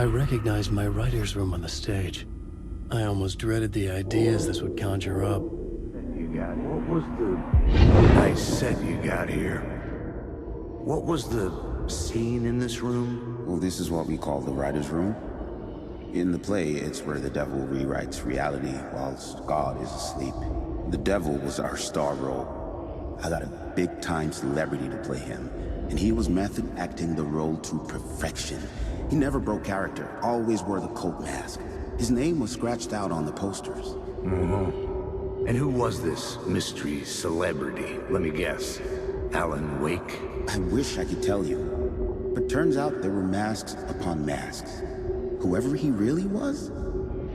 I recognized my writer's room on the stage. I almost dreaded the ideas this would conjure up. What was the nice set you got here? What was the scene in this room? Well, this is what we call the writer's room. In the play, it's where the devil rewrites reality whilst God is asleep. The devil was our star role. I got a big-time celebrity to play him, and he was method acting the role to perfection. He never broke character, always wore the cult mask. His name was scratched out on the posters. Mm-hmm. And who was this mystery celebrity? Let me guess. Alan Wake? I wish I could tell you, but turns out there were masks upon masks. Whoever he really was,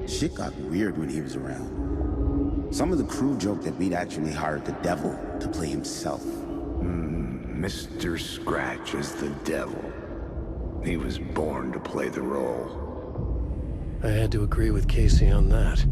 shit got weird when he was around. Some of the crew joked that we'd actually hired the devil to play himself. Mr. Scratch is the devil. He was born to play the role. I had to agree with Casey on that.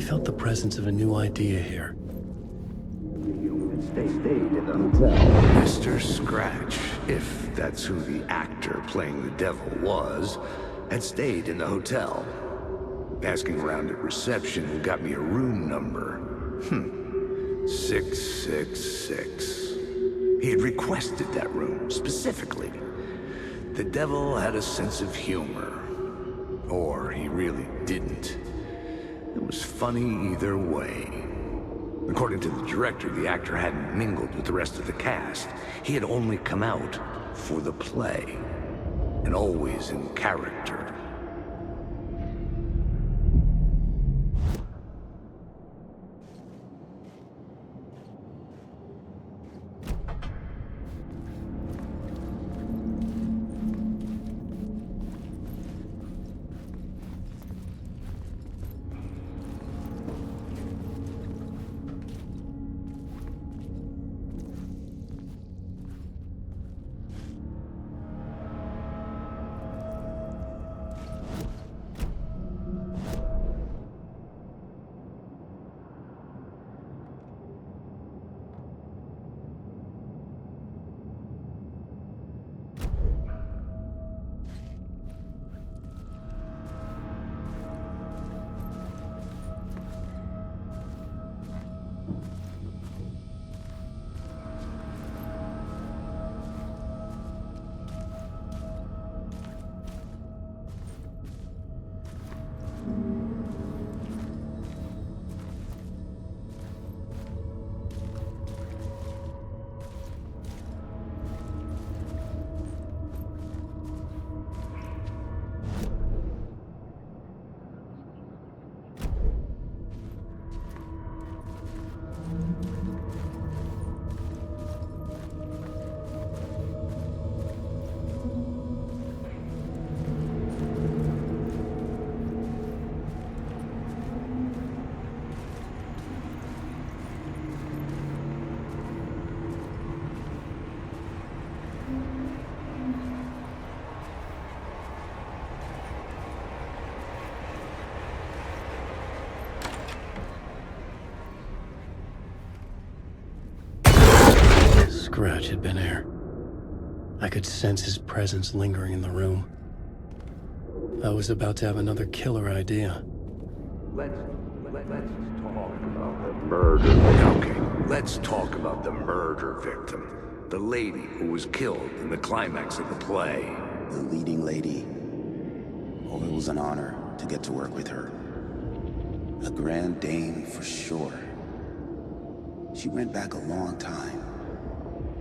I felt the presence of a new idea here. Stayed in the hotel. Mr. Scratch, if that's who the actor playing the devil was, had stayed in the hotel. Asking around at reception got me a room number. 666. He had requested that room, specifically. The devil had a sense of humor. Or he really didn't. It was funny either way. According to the director, the actor hadn't mingled with the rest of the cast. He had only come out for the play, and always in character. Scratch had been here. I could sense his presence lingering in the room. I was about to have another killer idea. Let's talk about the murder. Okay, let's talk about the murder victim. The lady who was killed in the climax of the play. The leading lady. Oh, it was an honor to get to work with her. A grand dame for sure. She went back a long time.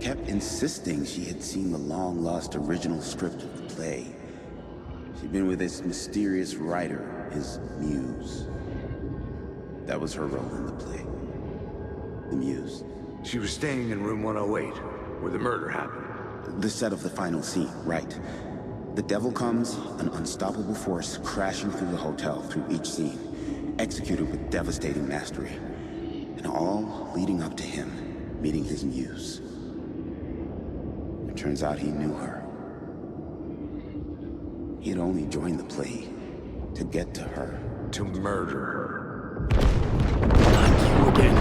Kept insisting she had seen the long-lost original script of the play. She'd been with this mysterious writer, his muse. That was her role in the play. The muse. She was staying in room 108, where the murder happened. The set of the final scene, right. The devil comes, an unstoppable force crashing through the hotel through each scene, executed with devastating mastery. And all leading up to him meeting his muse. It turns out he knew her. He had only joined the play to get to her. To murder her. Not you again.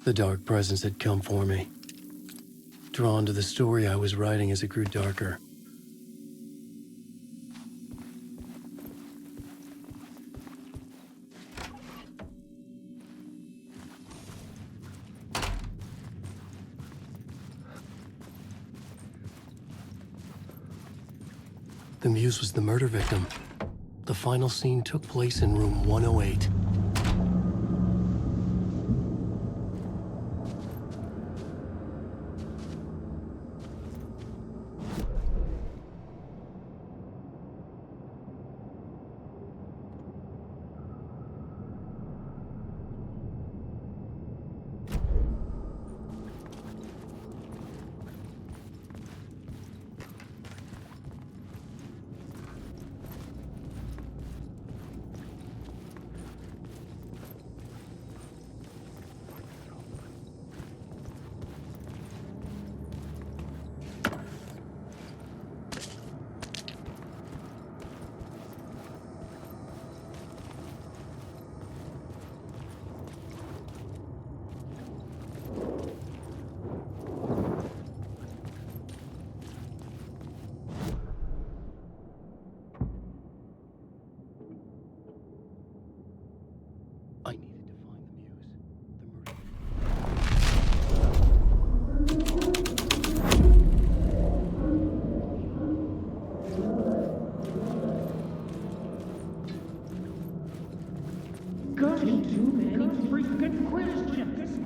The dark presence had come for me, drawn to the story I was writing as it grew darker. The Muse was the murder victim. The final scene took place in room 108. I needed to find the Muse. The murder. Gotten too many freaking questions.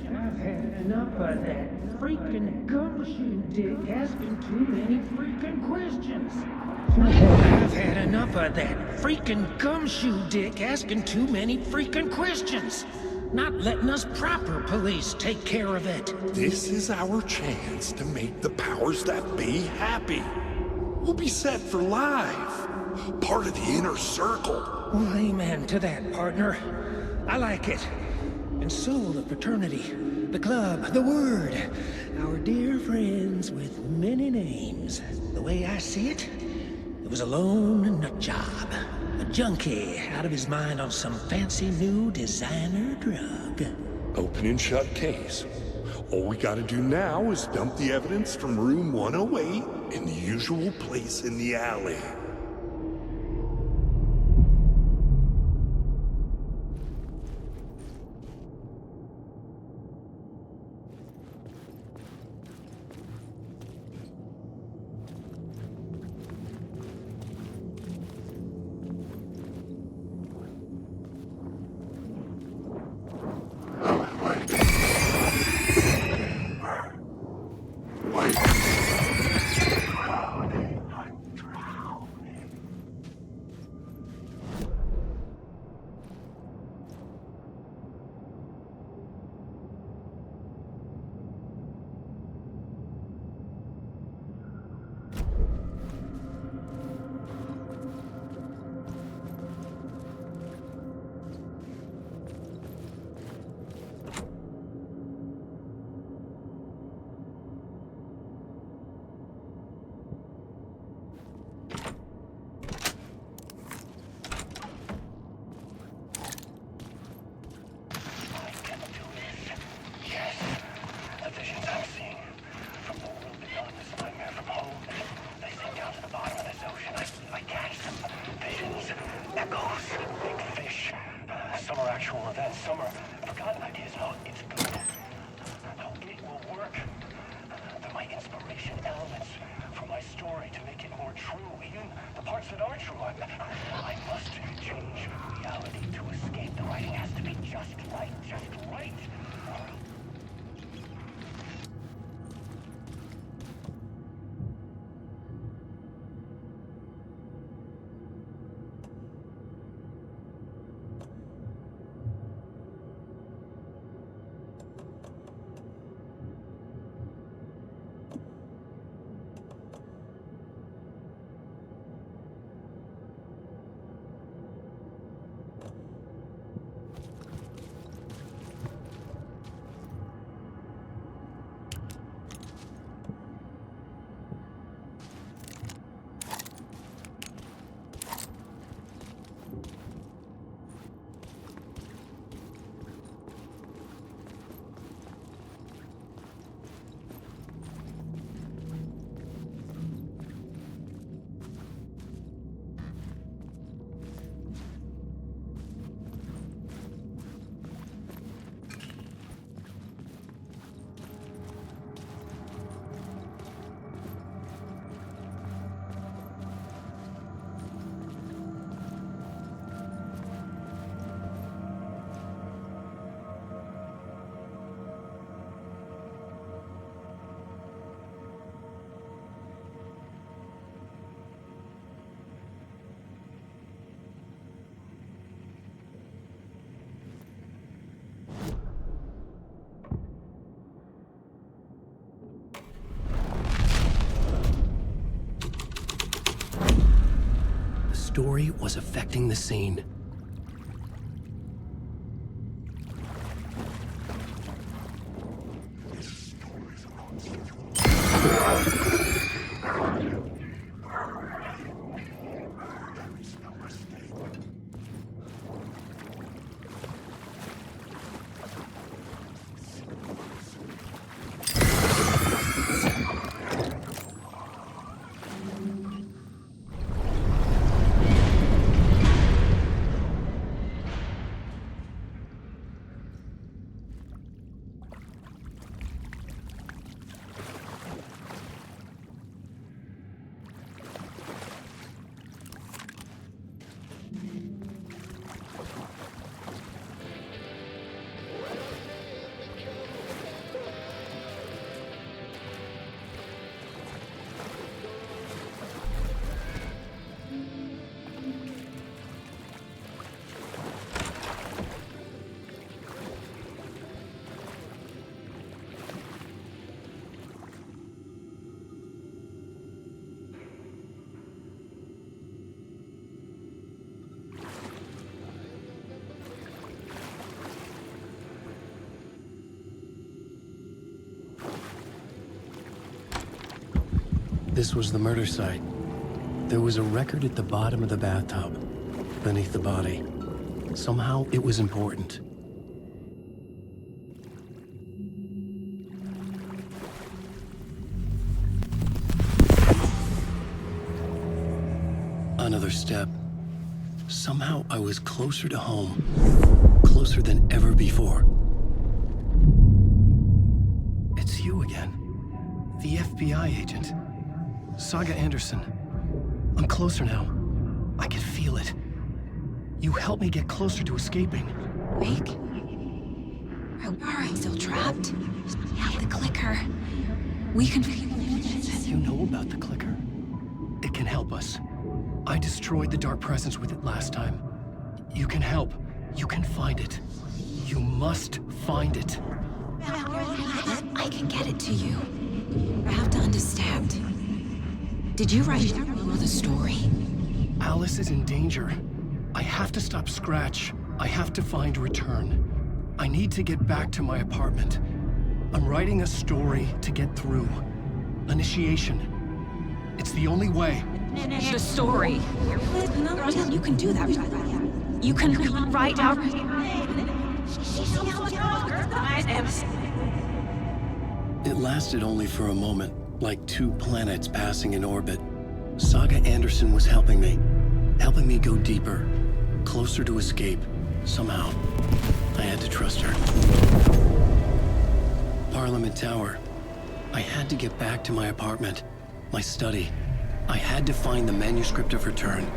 I've had enough of that freaking gumshoe dick asking too many freaking questions. I've had enough of that freaking gumshoe dick asking too many freaking questions. Not letting us proper police take care of it. This is our chance to make the powers that be happy. We'll be set for life. Part of the inner circle. Well, amen to that, partner. I like it. And so the fraternity, the club, the word, our dear friends with many names. The way I see it, it was a lone nut job. A junkie out of his mind on some fancy new designer drug. Open and shut case. All we gotta do now is dump the evidence from room 108 in the usual place in the alley. story was affecting the scene. This was the murder site. There was a record at the bottom of the bathtub, beneath the body. Somehow it was important. Another step. Somehow I was closer to home. Closer than ever before. It's you again. The FBI agent. Saga Anderson. I'm closer now. I can feel it. You helped me get closer to escaping. Rick? Are you still trapped? Yeah, the clicker. We can... You know about the clicker? It can help us. I destroyed the dark presence with it last time. You can help. You can find it. You must find it. I can get it to you. I have to understand. Did you write the story? Alice is in danger. I have to stop Scratch. I have to find Return. I need to get back to my apartment. I'm writing a story to get through. Initiation. It's the only way. The story. You can do that. You can write out... It lasted only for a moment, like two planets passing in orbit. Saga Anderson was helping me go deeper, closer to escape. Somehow, I had to trust her. Parliament Tower. I had to get back to my apartment, my study. I had to find the manuscript of Return.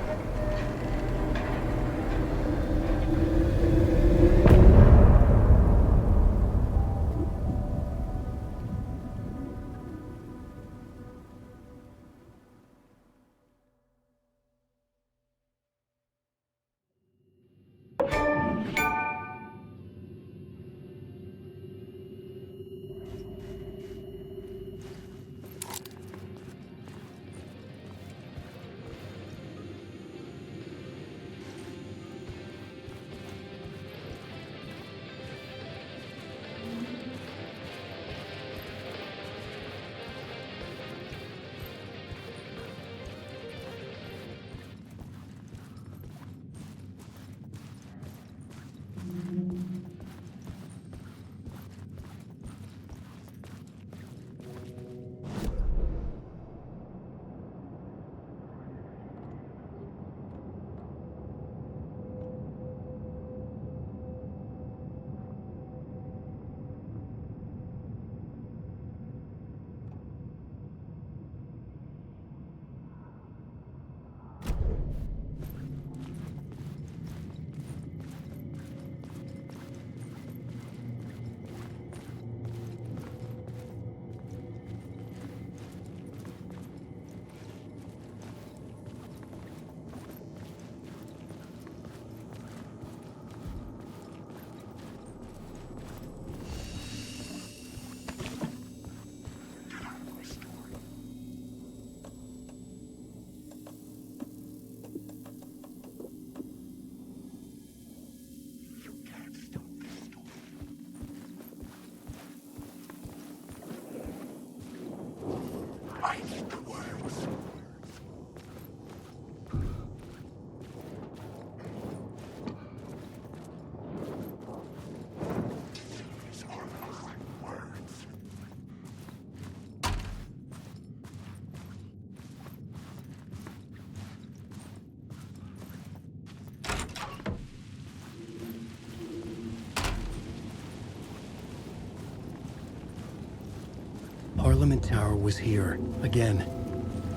Parliament Tower was here, again.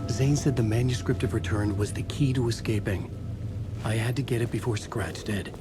Zane said the manuscript of return was the key to escaping. I had to get it before Scratch did.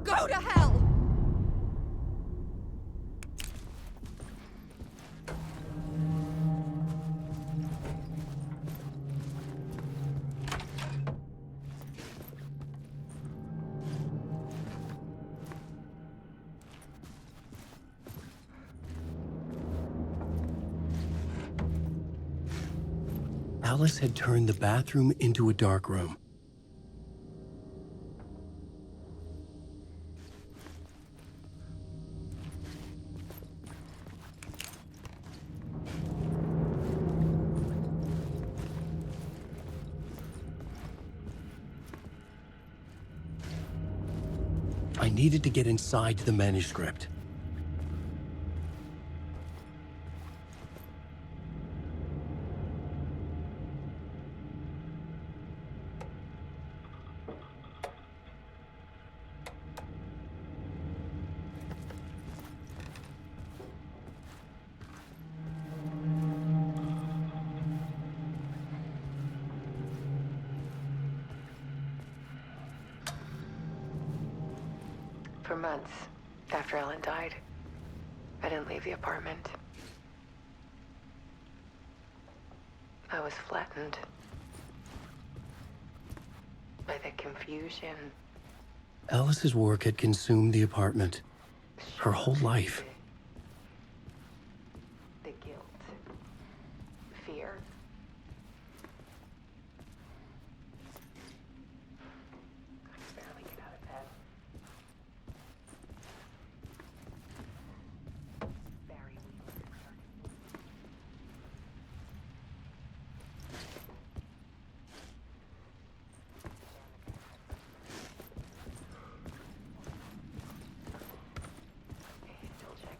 Go to hell! Alice had turned the bathroom into a dark room. I needed to get inside the manuscript. For months after Ellen died, I didn't leave the apartment. I was flattened by the confusion. Alice's work had consumed the apartment. Her whole life. The guilt. Fear. I could barely get out of bed. Barry Wheeler started. He still checks.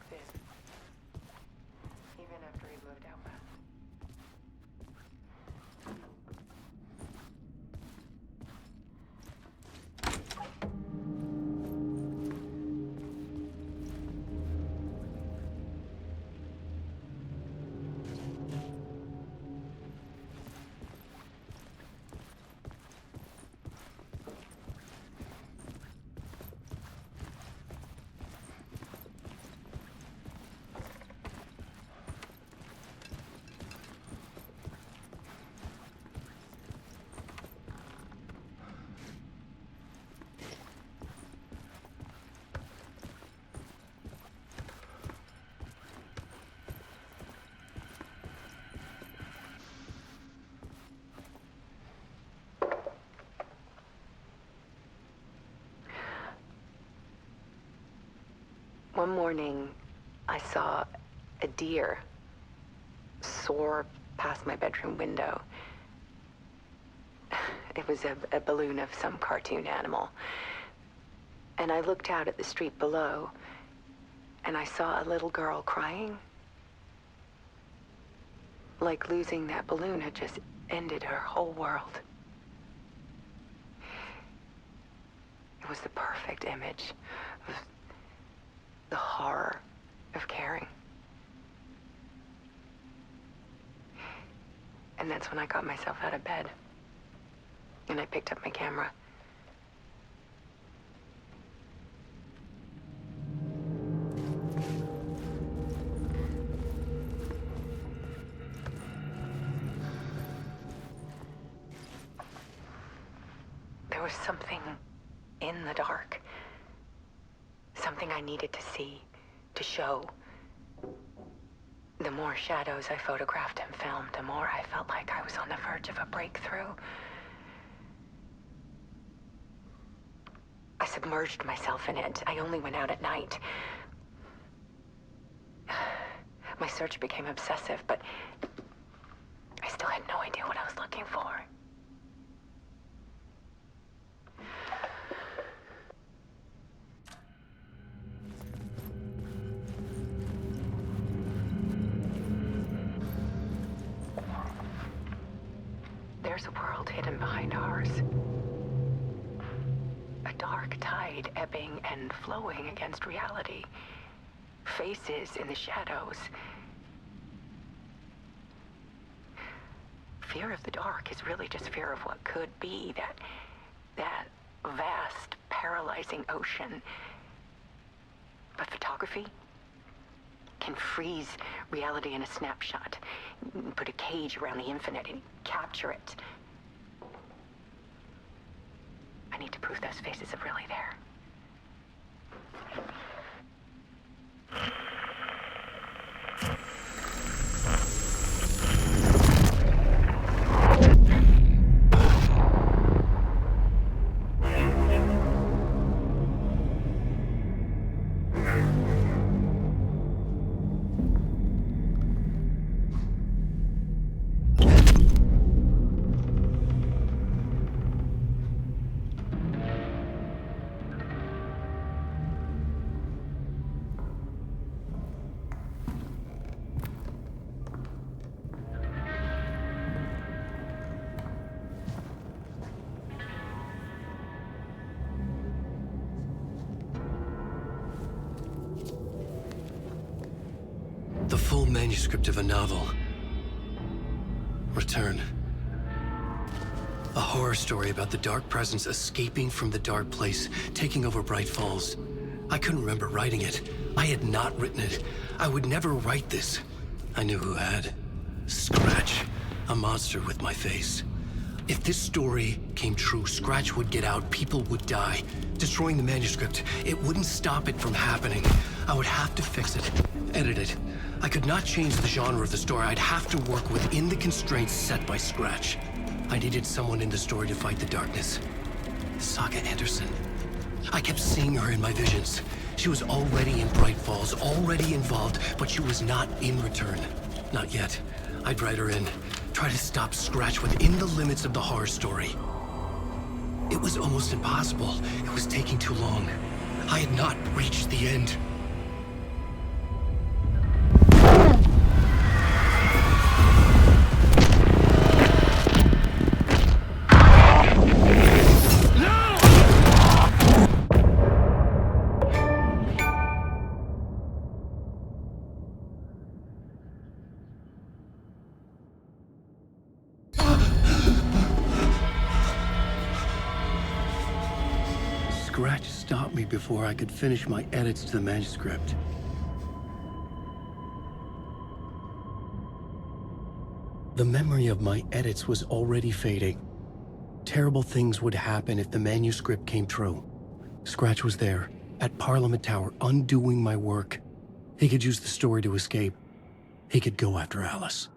One morning, I saw a deer soar past my bedroom window. It was a balloon of some cartoon animal. And I looked out at the street below, and I saw a little girl crying. Like losing that balloon had just ended her whole world. It was the perfect image of the horror of caring. And that's when I got myself out of bed. And I picked up my camera. There was something in the dark. Something I needed to see, to show. The more shadows I photographed and filmed, the more I felt like I was on the verge of a breakthrough. I submerged myself in it. I only went out at night. My search became obsessive, but I still had no idea what I was looking for. There's a world hidden behind ours. A dark tide ebbing and flowing against reality. Faces in the shadows. Fear of the dark is really just fear of what could be, that vast, paralyzing ocean. But photography can freeze reality in a snapshot. Put a cage around the infinite and capture it. I need to prove those faces are really there. The full manuscript of a novel. Return. A horror story about the dark presence escaping from the dark place, taking over Bright Falls. I couldn't remember writing it. I had not written it. I would never write this. I knew who had. Scratch. A monster with my face. If this story came true, Scratch would get out, people would die. Destroying the manuscript, it wouldn't stop it from happening. I would have to fix it, edit it. I could not change the genre of the story. I'd have to work within the constraints set by Scratch. I needed someone in the story to fight the darkness. Saga Anderson. I kept seeing her in my visions. She was already in Bright Falls, already involved, but she was not in Return. Not yet. I'd write her in. Try to stop Scratch within the limits of the horror story. It was almost impossible. It was taking too long. I had not reached the end. Scratch stopped me before I could finish my edits to the manuscript. The memory of my edits was already fading. Terrible things would happen if the manuscript came true. Scratch was there, at Parliament Tower, undoing my work. He could use the story to escape. He could go after Alice.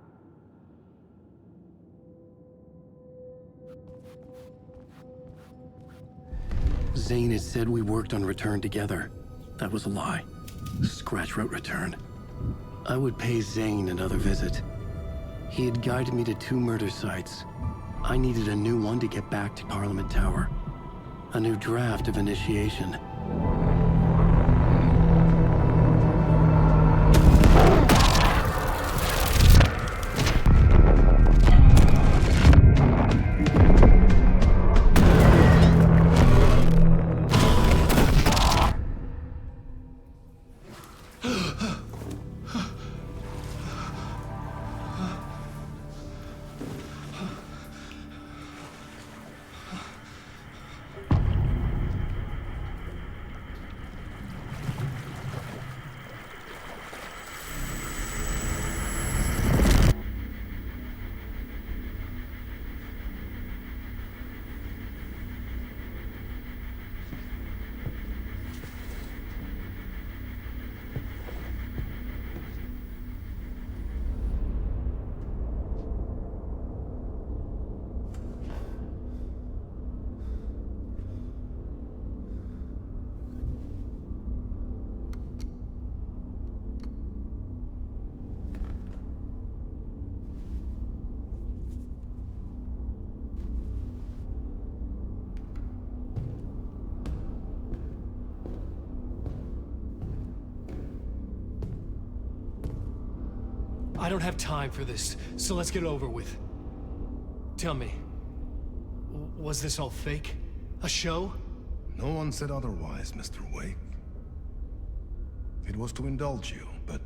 Zane had said we worked on Return together. That was a lie. Scratch wrote return. I would pay Zane another visit. He had guided me to 2 murder sites. I needed a new one to get back to Parliament Tower. A new draft of initiation. I don't have time for this, so let's get over with. Tell me, was this all fake? A show? No one said otherwise, Mr. Wake. It was to indulge you, but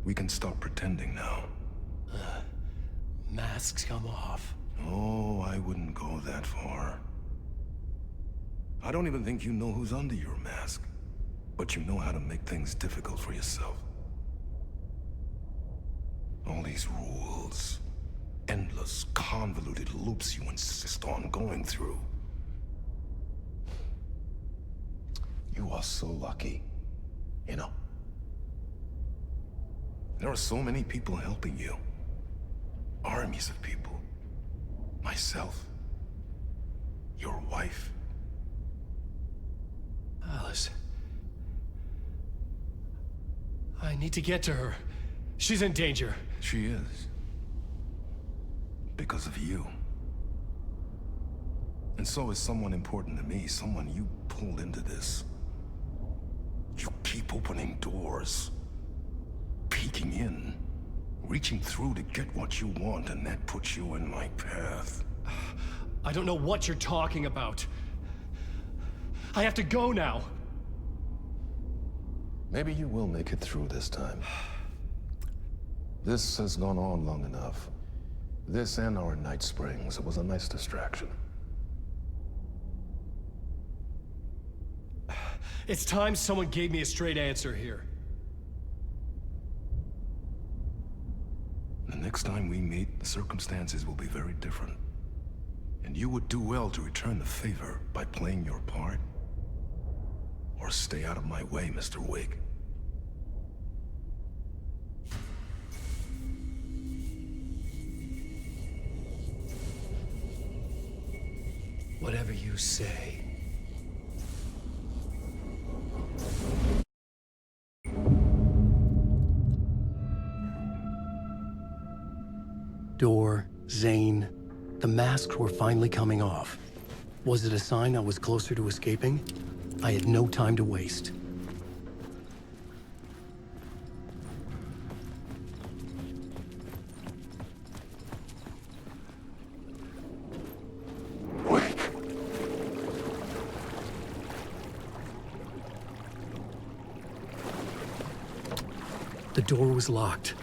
we can stop pretending now. Masks come off. Oh, I wouldn't go that far. I don't even think you know who's under your mask, but you know how to make things difficult for yourself. All these rules, endless, convoluted loops you insist on going through. You are so lucky, you know. There are so many people helping you. Armies of people. Myself. Your wife. Alice. I need to get to her. She's in danger. She is. Because of you. And so is someone important to me, someone you pulled into this. You keep opening doors, peeking in, reaching through to get what you want, and that puts you in my path. I don't know what you're talking about. I have to go now. Maybe you will make it through this time. This has gone on long enough. This and our Night Springs, it was a nice distraction. It's time someone gave me a straight answer here. The next time we meet, the circumstances will be very different. And you would do well to return the favor by playing your part. Or stay out of my way, Mr. Wake. Whatever you say. Door, Zane, the masks were finally coming off. Was it a sign I was closer to escaping? I had no time to waste. The door was locked.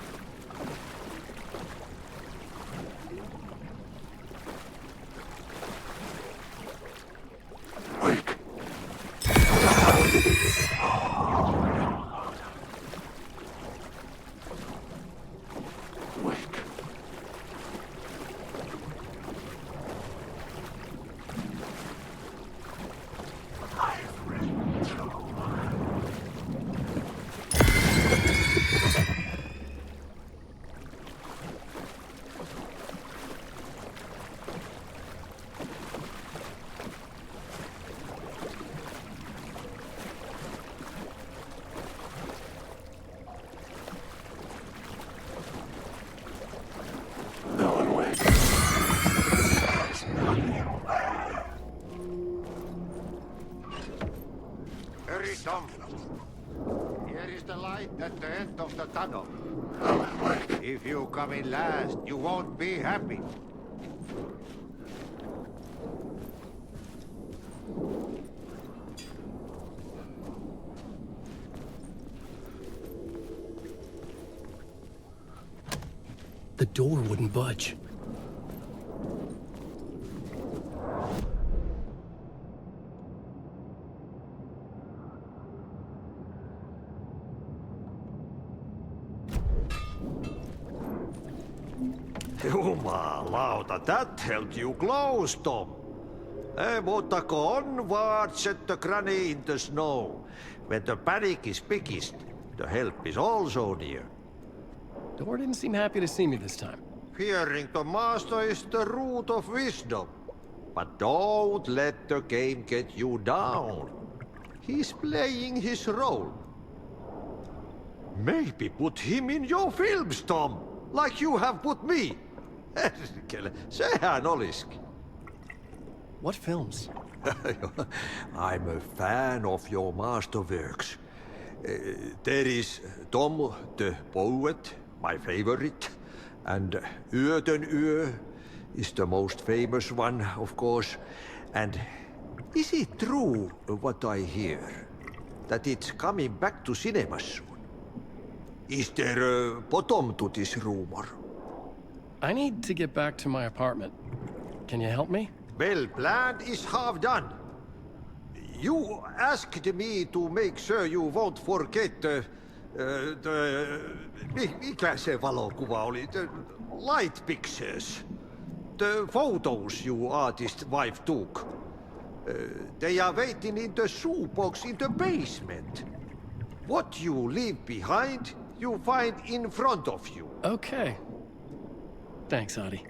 this. Tom. Here is the light at the end of the tunnel. If you come in last, you won't be happy. The door wouldn't budge. Jumalauta, that held you close, Tom. Mutta go onward, set the granny in the snow. When the panic is biggest, the help is also near. Door didn't seem happy to see me this time. Fearing the master is the root of wisdom. But don't let the game get you down. He's playing his role. Maybe put him in your films, Tom, like you have put me. Sehän olisikin. What films? I'm a fan of your masterworks. There is Tom the Poet, my favorite, and Yöten Yö is the most famous one, of course. And is it true what I hear, that it's coming back to cinemas soon? Is there a bottom to this rumor? I need to get back to my apartment. Can you help me? Well, plan is half done. You asked me to make sure you won't forget mikä se valokuva oli? The light pictures. The photos your artist wife took. They are waiting in the shoebox in the basement. What you leave behind, you find in front of you. Okay. Thanks, Adi.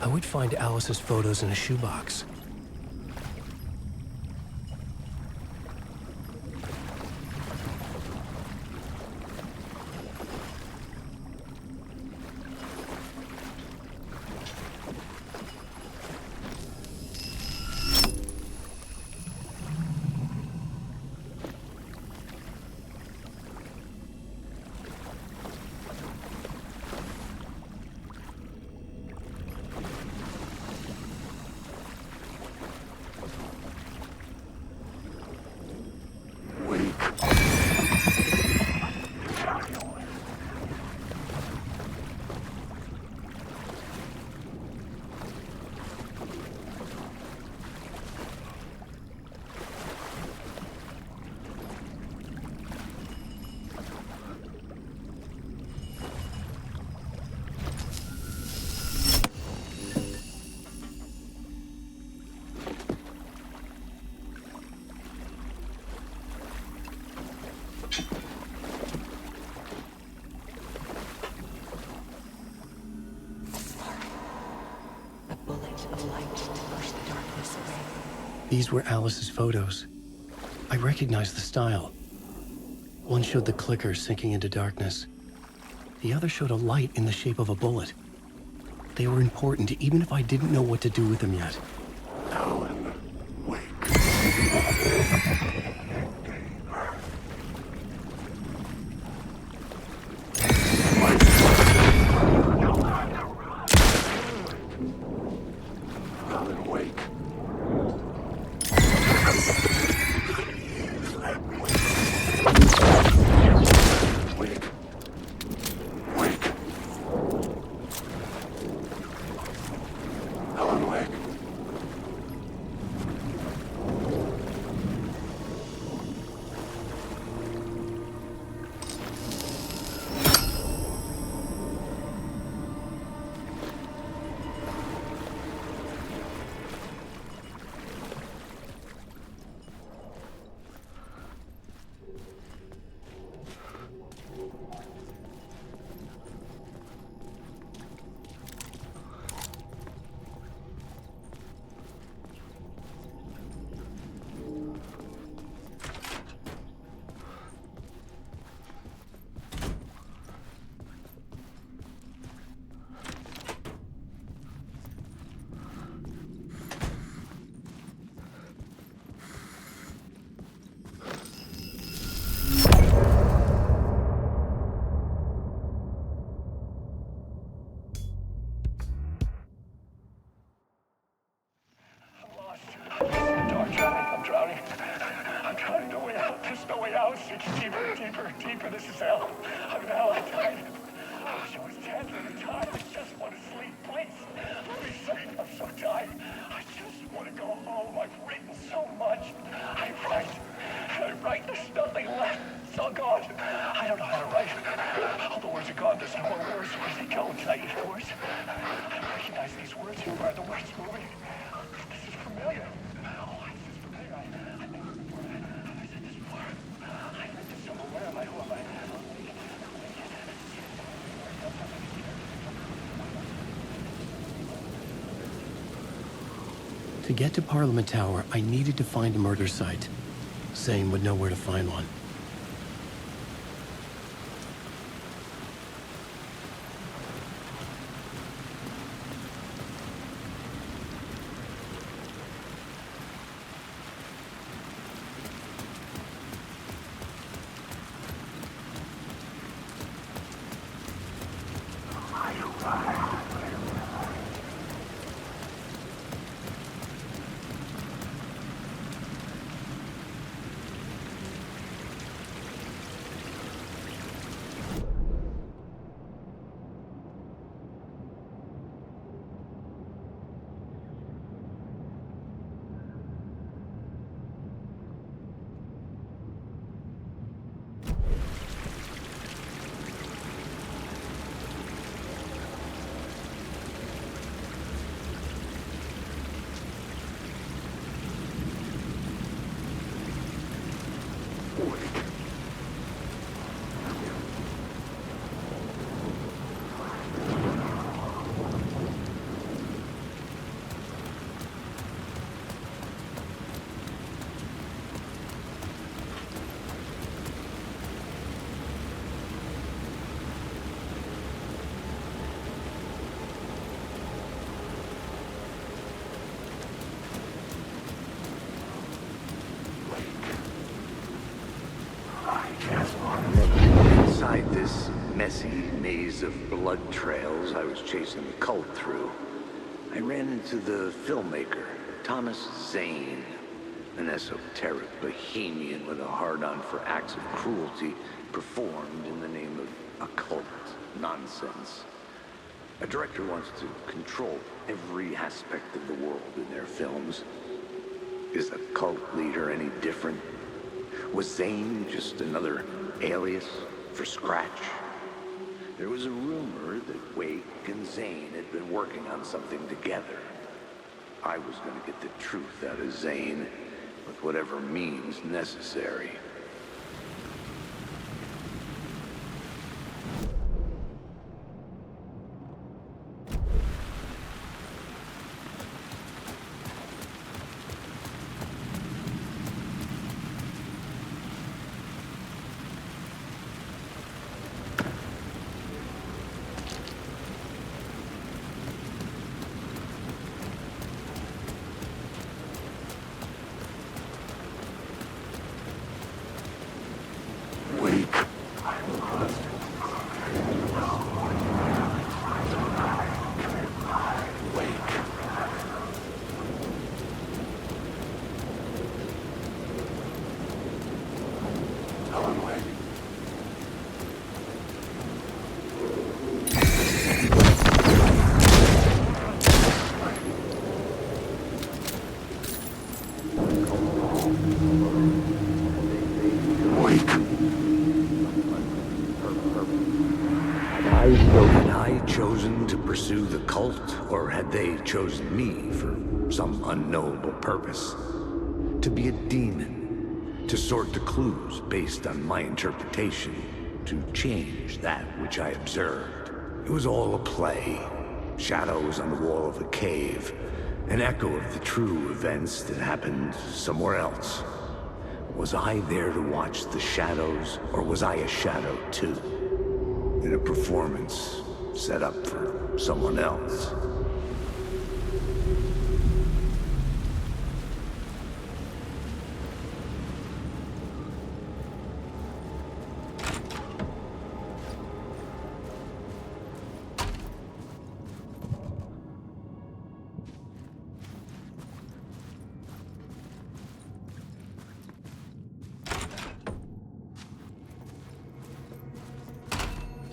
I would find Alice's photos in a shoebox. These were Alice's photos. I recognized the style. One showed the clicker sinking into darkness. The other showed a light in the shape of a bullet. They were important, even if I didn't know what to do with them yet. Alan, wake. Alan, wake. Wake. Wake. Alan, wake. deeper. This is hell. I'm hell. I died. I wish it was 10 at a time. I just want to sleep. Please. Let me sleep. I'm so tired. I just want to go home. I've written so much. I write. There's nothing left. It's all gone. I don't know how to write. All the words are gone. There's no more words. Where'd they go? Can I eat the words? I recognize these words. Where are the words moving? This is familiar. Oh, this is familiar. I never before. Have I said this before? I read this somewhere. Where am I? Who am I? To get to Parliament Tower, I needed to find a murder site. Zane would know where to find one. Inside this messy maze of blood trails I was chasing the cult through, I ran into the filmmaker, Thomas Zane, an esoteric bohemian with a hard-on for acts of cruelty performed in the name of occult nonsense. A director wants to control every aspect of the world in their films. Is the cult leader any different? Was Zane just another alias for Scratch? There was a rumor that Wake and Zane had been working on something together. I was going to get the truth out of Zane with whatever means necessary. Had I chosen to pursue the cult, or had they chosen me for some unknowable purpose? To be a demon, to sort the clues based on my interpretation, to change that which I observed. It was all a play. Shadows on the wall of a cave, an echo of the true events that happened somewhere else. Was I there to watch the shadows, or was I a shadow too? In a performance set up for someone else.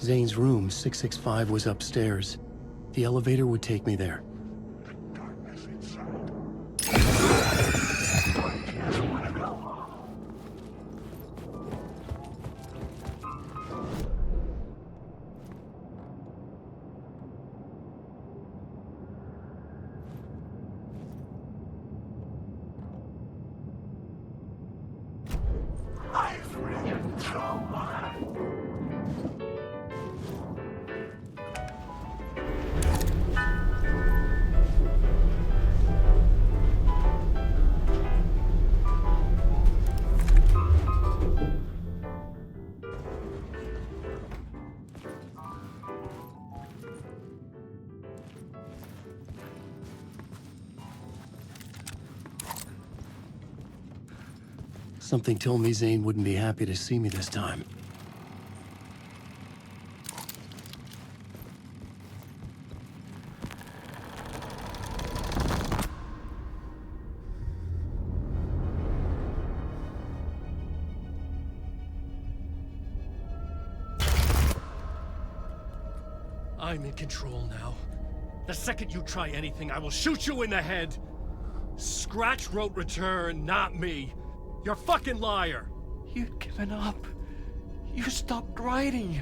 Zane's room, 665, was upstairs. The elevator would take me there. Something told me Zane wouldn't be happy to see me this time. I'm in control now. The second you try anything, I will shoot you in the head. Scratch wrote return, not me. You're a fucking liar. You'd given up. You stopped writing.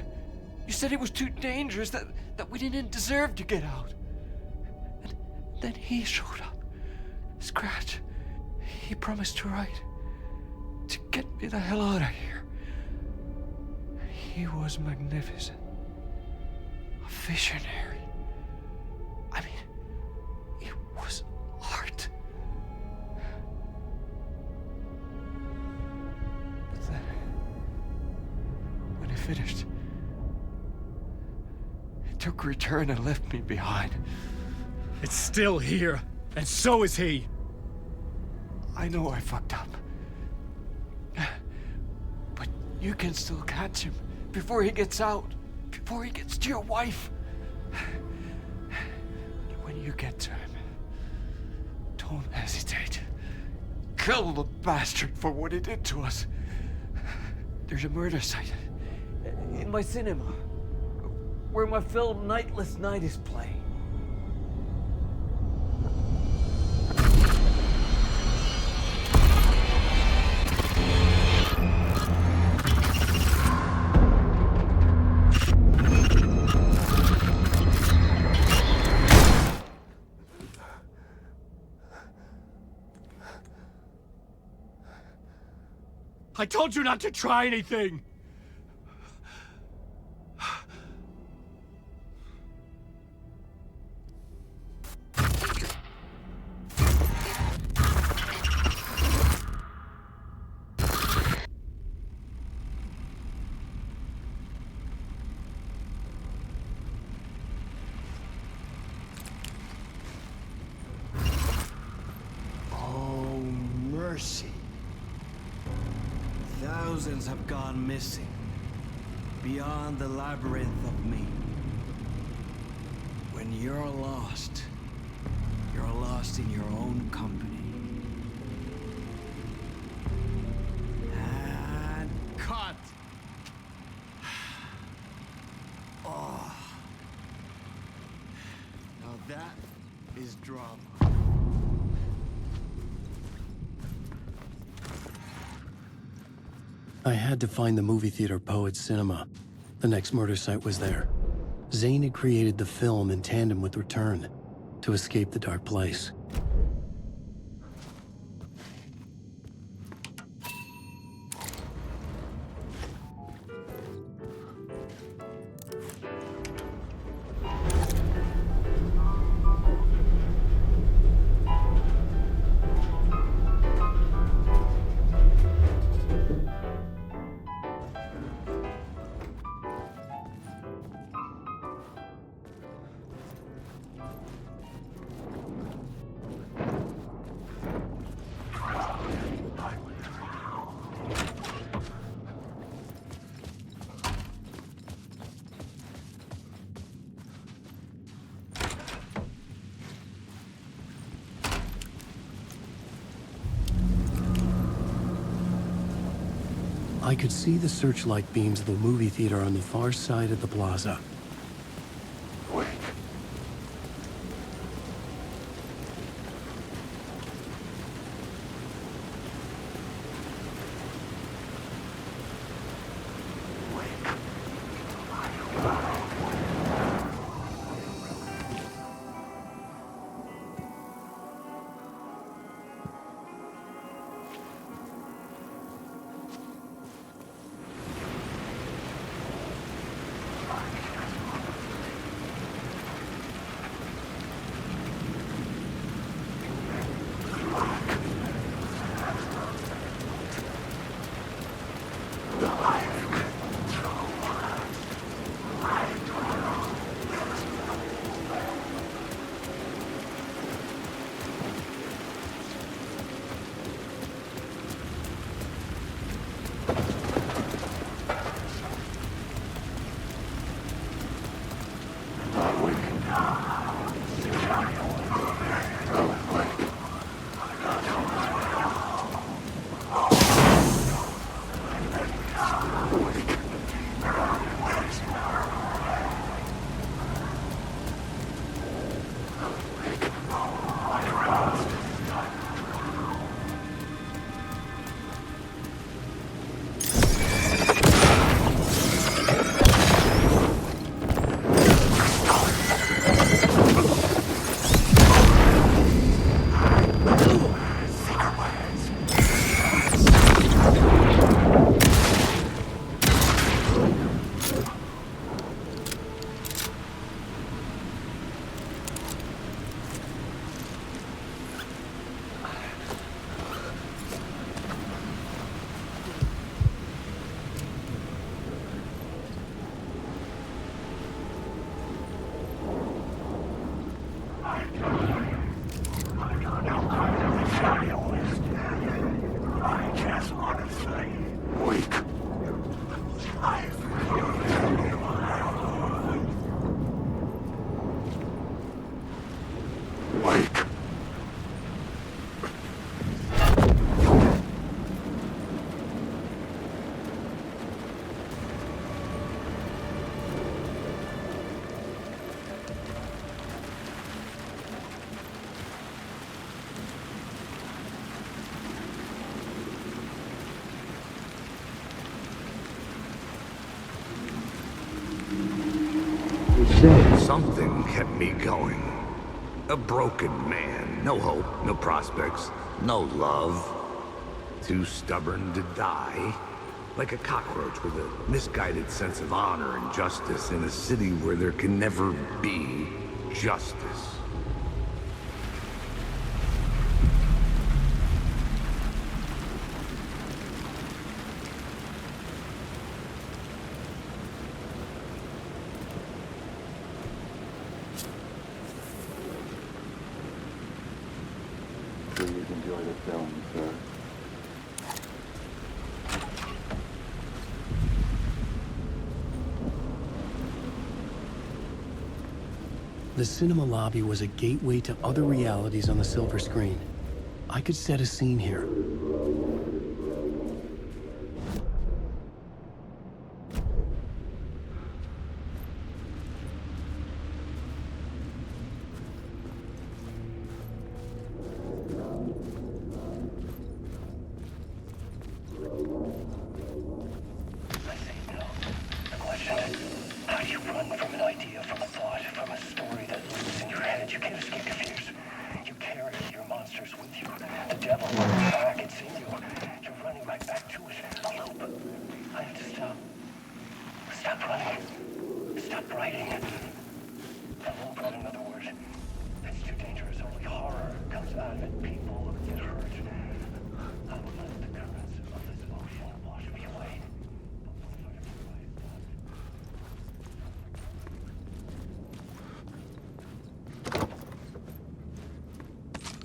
You said it was too dangerous, that we didn't deserve to get out. And then he showed up. Scratch. He promised to write. To get me the hell out of here. He was magnificent. A visionary. I mean, it was art. But then, when he finished, he took return and left me behind. It's still here, and so is he. I know I fucked up. But you can still catch him before he gets out, before he gets to your wife. When you get to him, don't hesitate. Kill the bastard for what he did to us. There's a murder site in my cinema where my film Nightless Night is playing. I told you not to try anything! Oh, mercy. Thousands have gone missing, beyond the labyrinth of me. When you're lost in your own company. And cut! Oh. Now that is drama. I had to find the movie theater Poets Cinema. The next murder site was there. Zane had created the film in tandem with Return to escape the dark place. I could see the searchlight beams of the movie theater on the far side of the plaza. Something kept me going. A broken man. No hope, no prospects, no love. Too stubborn to die. Like a cockroach with a misguided sense of honor and justice in a city where there can never be justice. Please enjoy the film, sir. The cinema lobby was a gateway to other realities on the silver screen. I could set a scene here.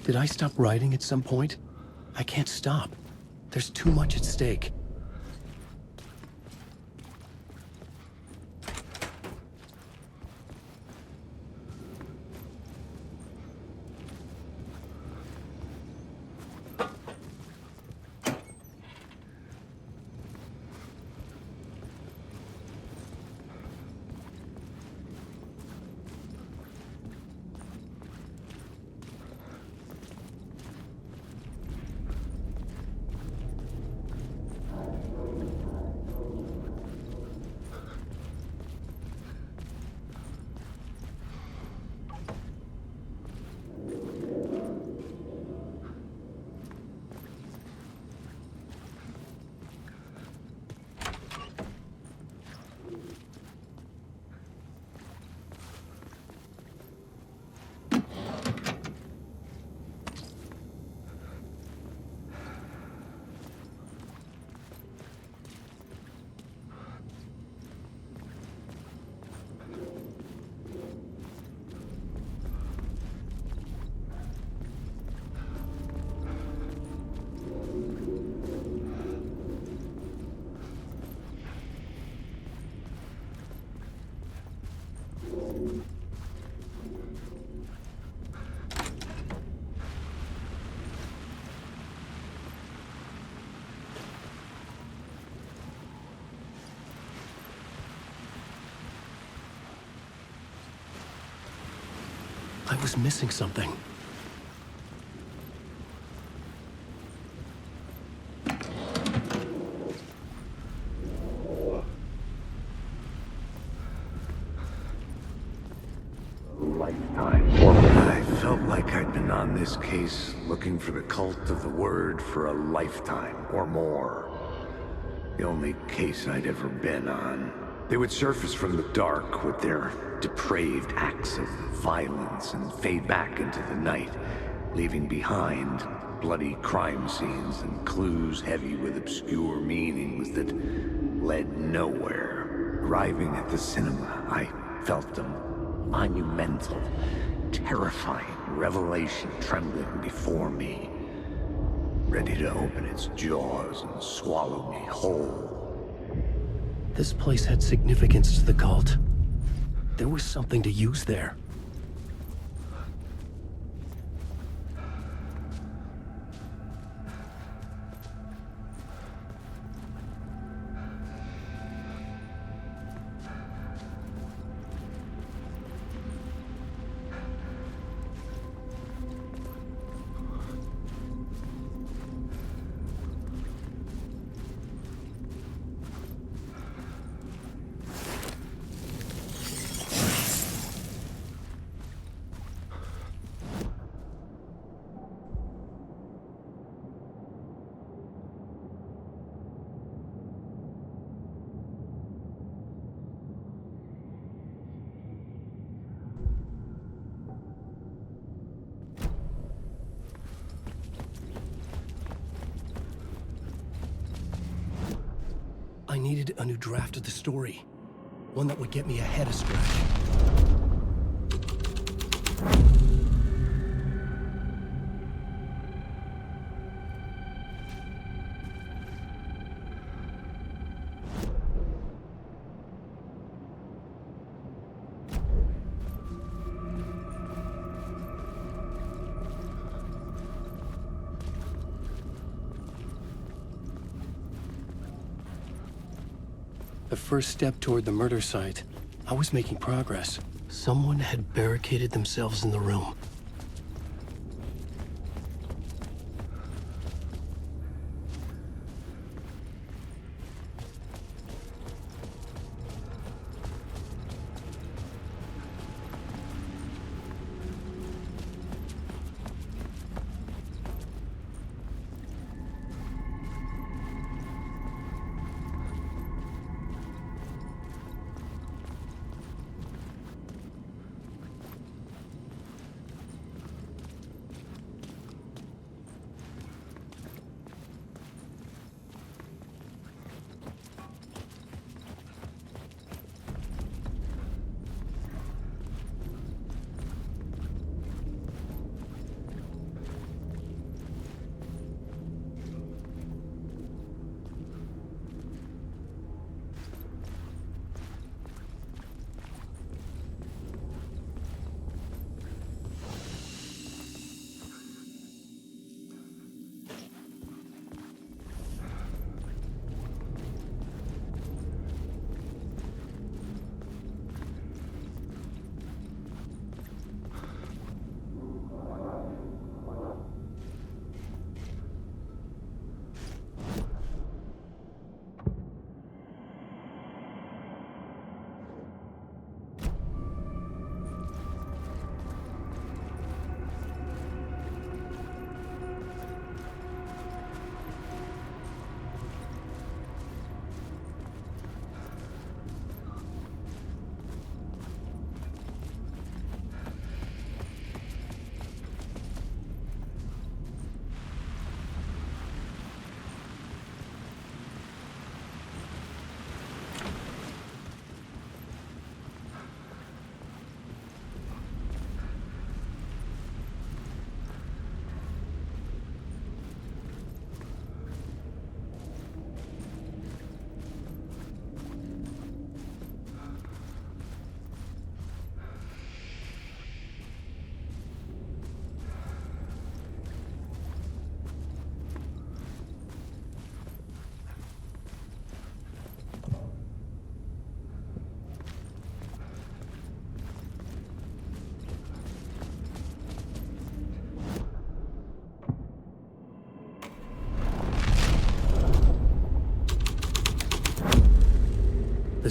Did I stop writing at some point? I can't stop. There's too much at stake. I was missing something. Lifetime. I felt like I'd been on this case looking for the cult of the word for a lifetime or more. The only case I'd ever been on. They would surface from the dark with their depraved acts of violence and fade back into the night, leaving behind bloody crime scenes and clues heavy with obscure meanings that led nowhere. Arriving at the cinema, I felt a monumental, terrifying revelation trembling before me, ready to open its jaws and swallow me whole. This place had significance to the cult. There was something to use there. I needed a new draft of the story. One that would get me ahead of Scratch. The first step toward the murder site. I was making progress. Someone had barricaded themselves in the room.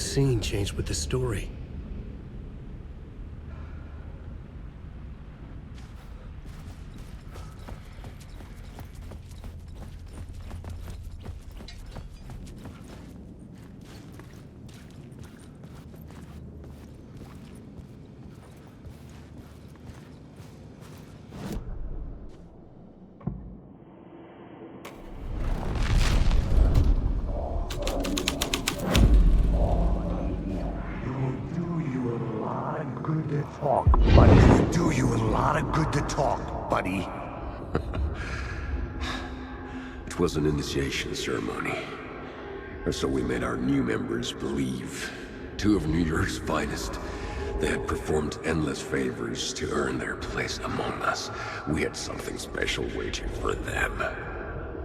scene changed with the story. Do you a lot of good to talk, buddy. It was an initiation ceremony. Or so we made our new members believe. Two of New York's finest. They had performed endless favors to earn their place among us. We had something special waiting for them.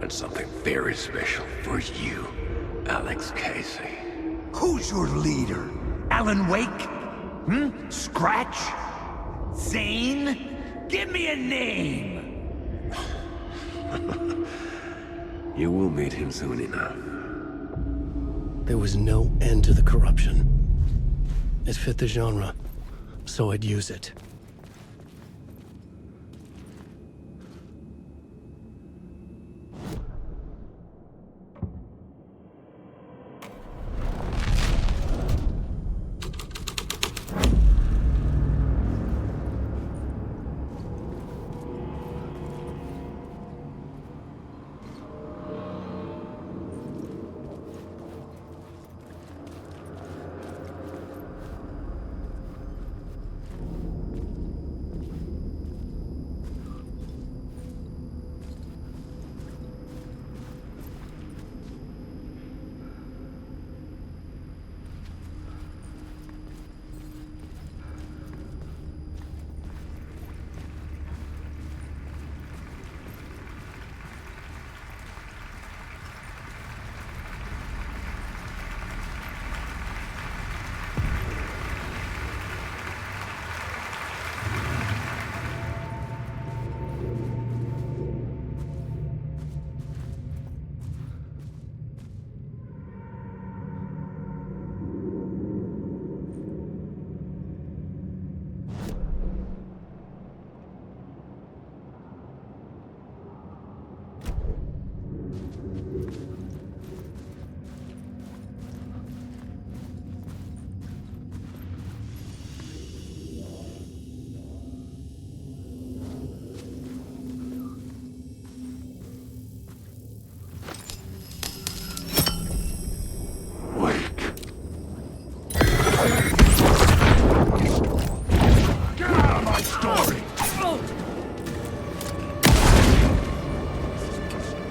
And something very special for you, Alex Casey. Who's your leader? Alan Wake? Scratch? Zane? Give me a name! You will meet him soon enough. There was no end to the corruption. It fit the genre, so I'd use it.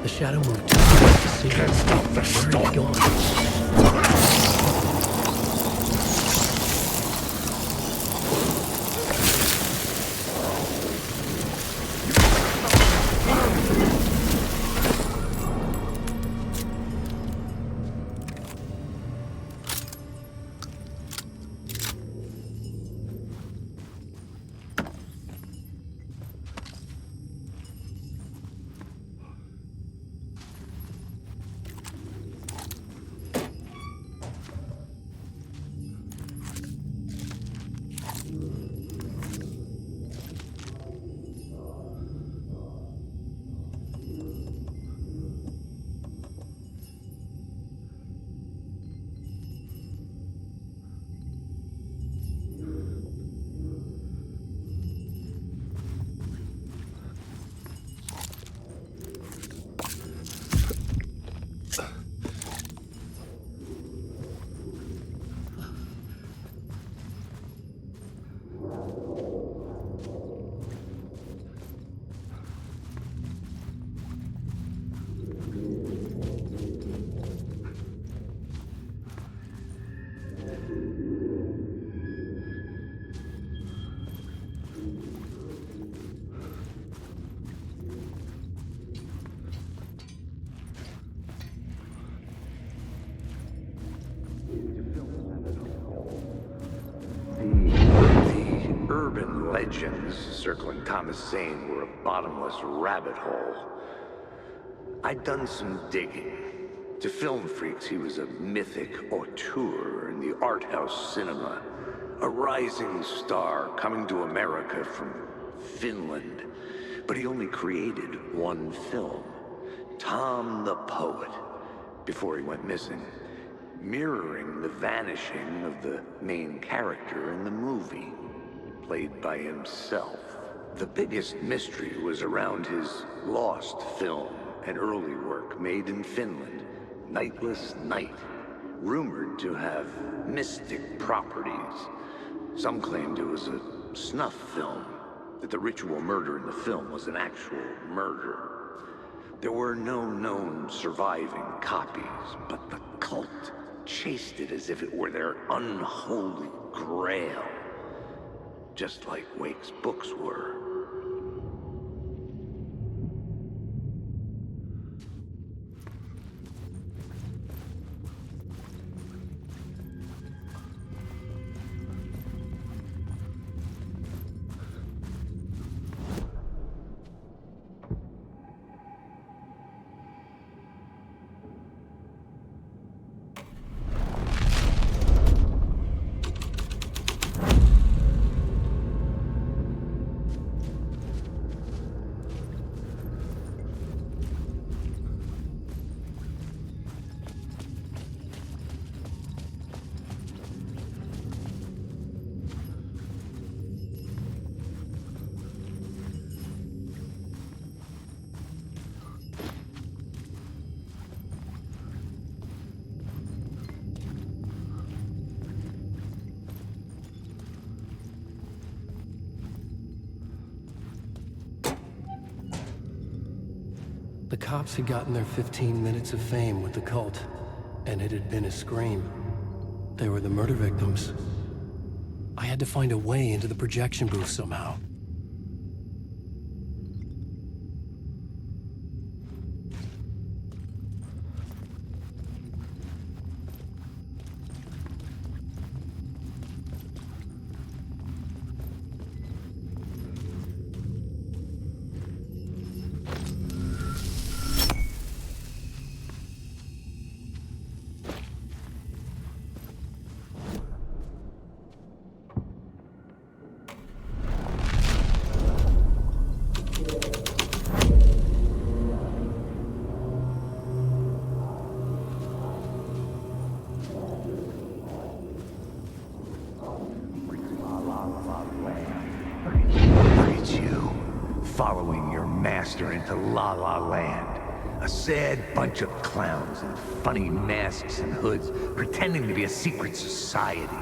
The shadow moved to see Can't stop the storm. Urban legends circling Thomas Zane were a bottomless rabbit hole. I'd done some digging, To film freaks, he was a mythic auteur in the art house cinema, a rising star coming to America from Finland. But he only created one film, Tom the Poet, before he went missing, mirroring the vanishing of the main character in the movie, played by himself. The biggest mystery was around his lost film, an early work made in Finland, Nightless Night, rumored to have mystic properties. Some claimed it was a snuff film, that the ritual murder in the film was an actual murder. There were no known surviving copies, but the cult chased it as if it were their unholy grail, just like Wake's books were. The cops had gotten their 15 minutes of fame with the cult, and it had been a scream. They were the murder victims. I had to find a way into the projection booth somehow. Following your master into La La Land. A sad bunch of clowns in funny masks and hoods, pretending to be a secret society.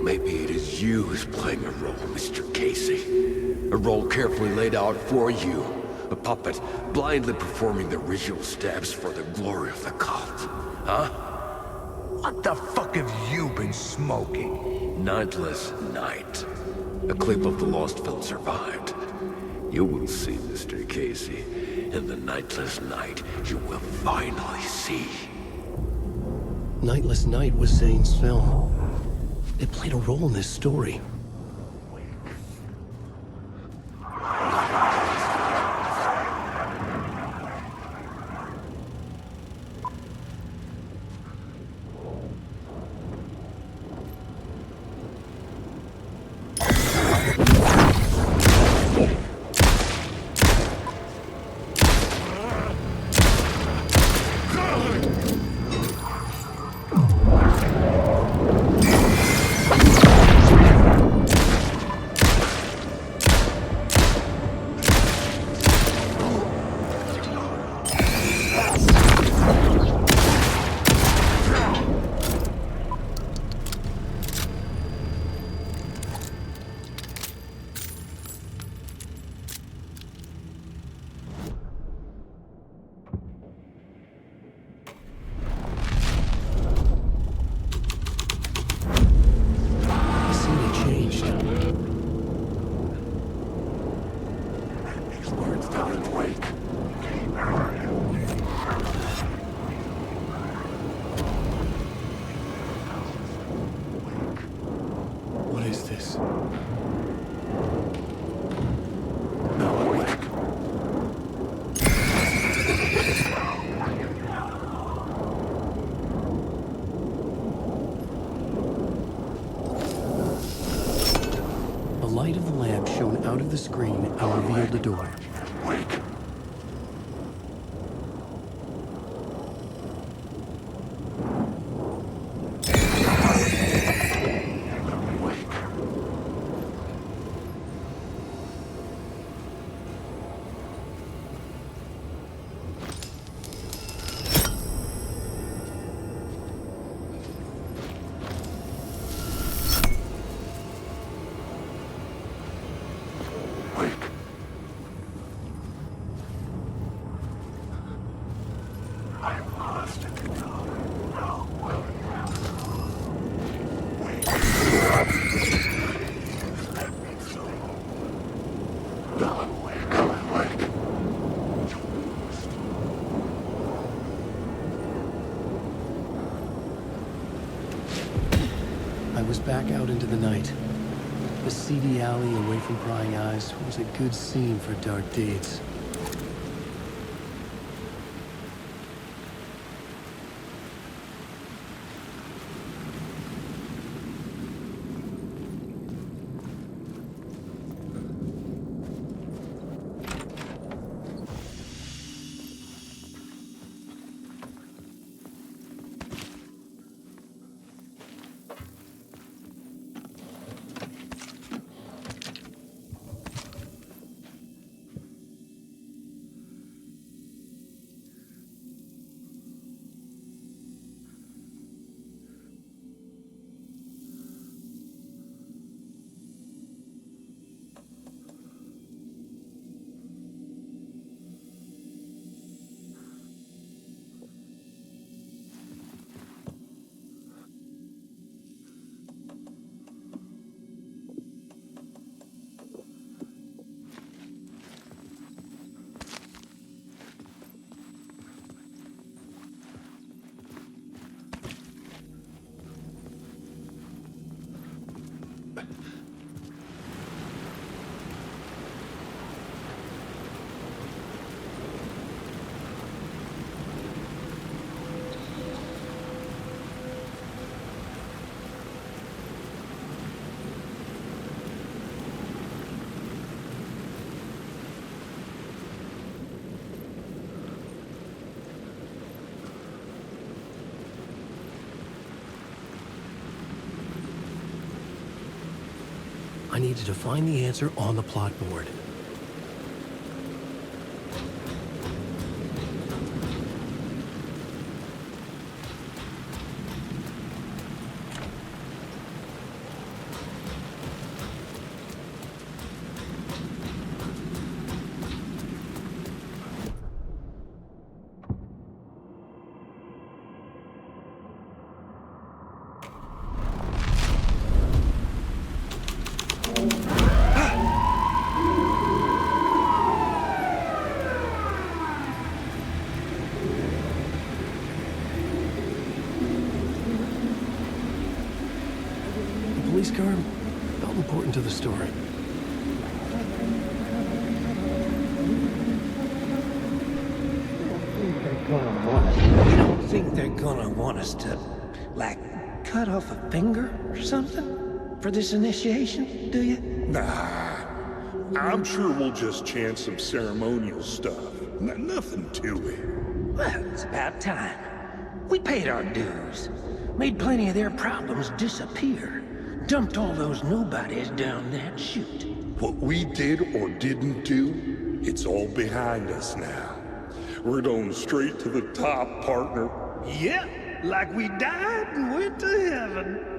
Maybe it is you who's playing a role, Mr. Casey. A role carefully laid out for you. A puppet blindly performing the ritual steps for the glory of the cult. Huh? What the fuck have you been smoking? Nightless Night. A clip of the lost film survived. You will see, Mr. Casey. In the Nightless Night, you will finally see. Nightless Night was Zane's film. It played a role in this story. the screen and revealed the door. Wake. I was back out into the night. The seedy alley away from prying eyes was a good scene for dark deeds. I needed to find the answer on the plot board. Police car felt important to the story. You don't think they're gonna want us to, like, cut off a finger or something for this initiation, do you? Nah. I'm sure we'll just chant some ceremonial stuff. Nothing to it. Well, it's about time. We paid our dues. Made plenty of their problems disappear. Dumped all those nobodies down that chute. What we did or didn't do, it's all behind us now. We're going straight to the top, partner. Yep, like we died and went to heaven.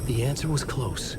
The answer was close.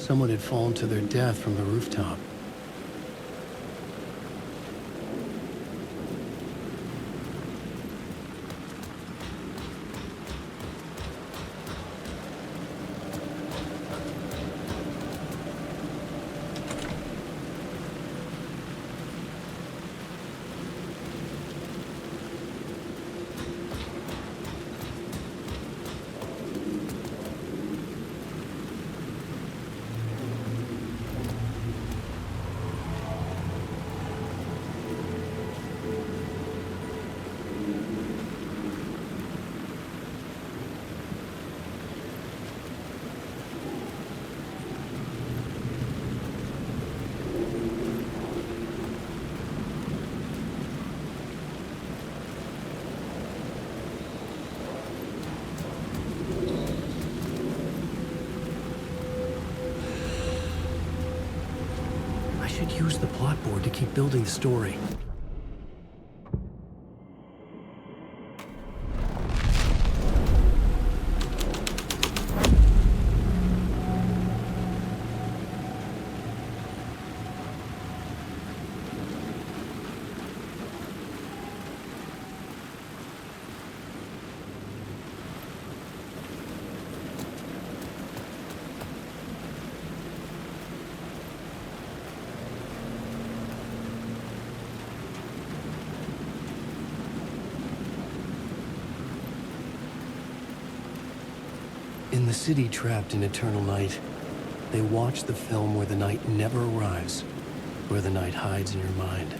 Someone had fallen to their death from the rooftop. I should use the plot board to keep building the story. In the city trapped in eternal night, they watch the film where the night never arrives, where the night hides in your mind.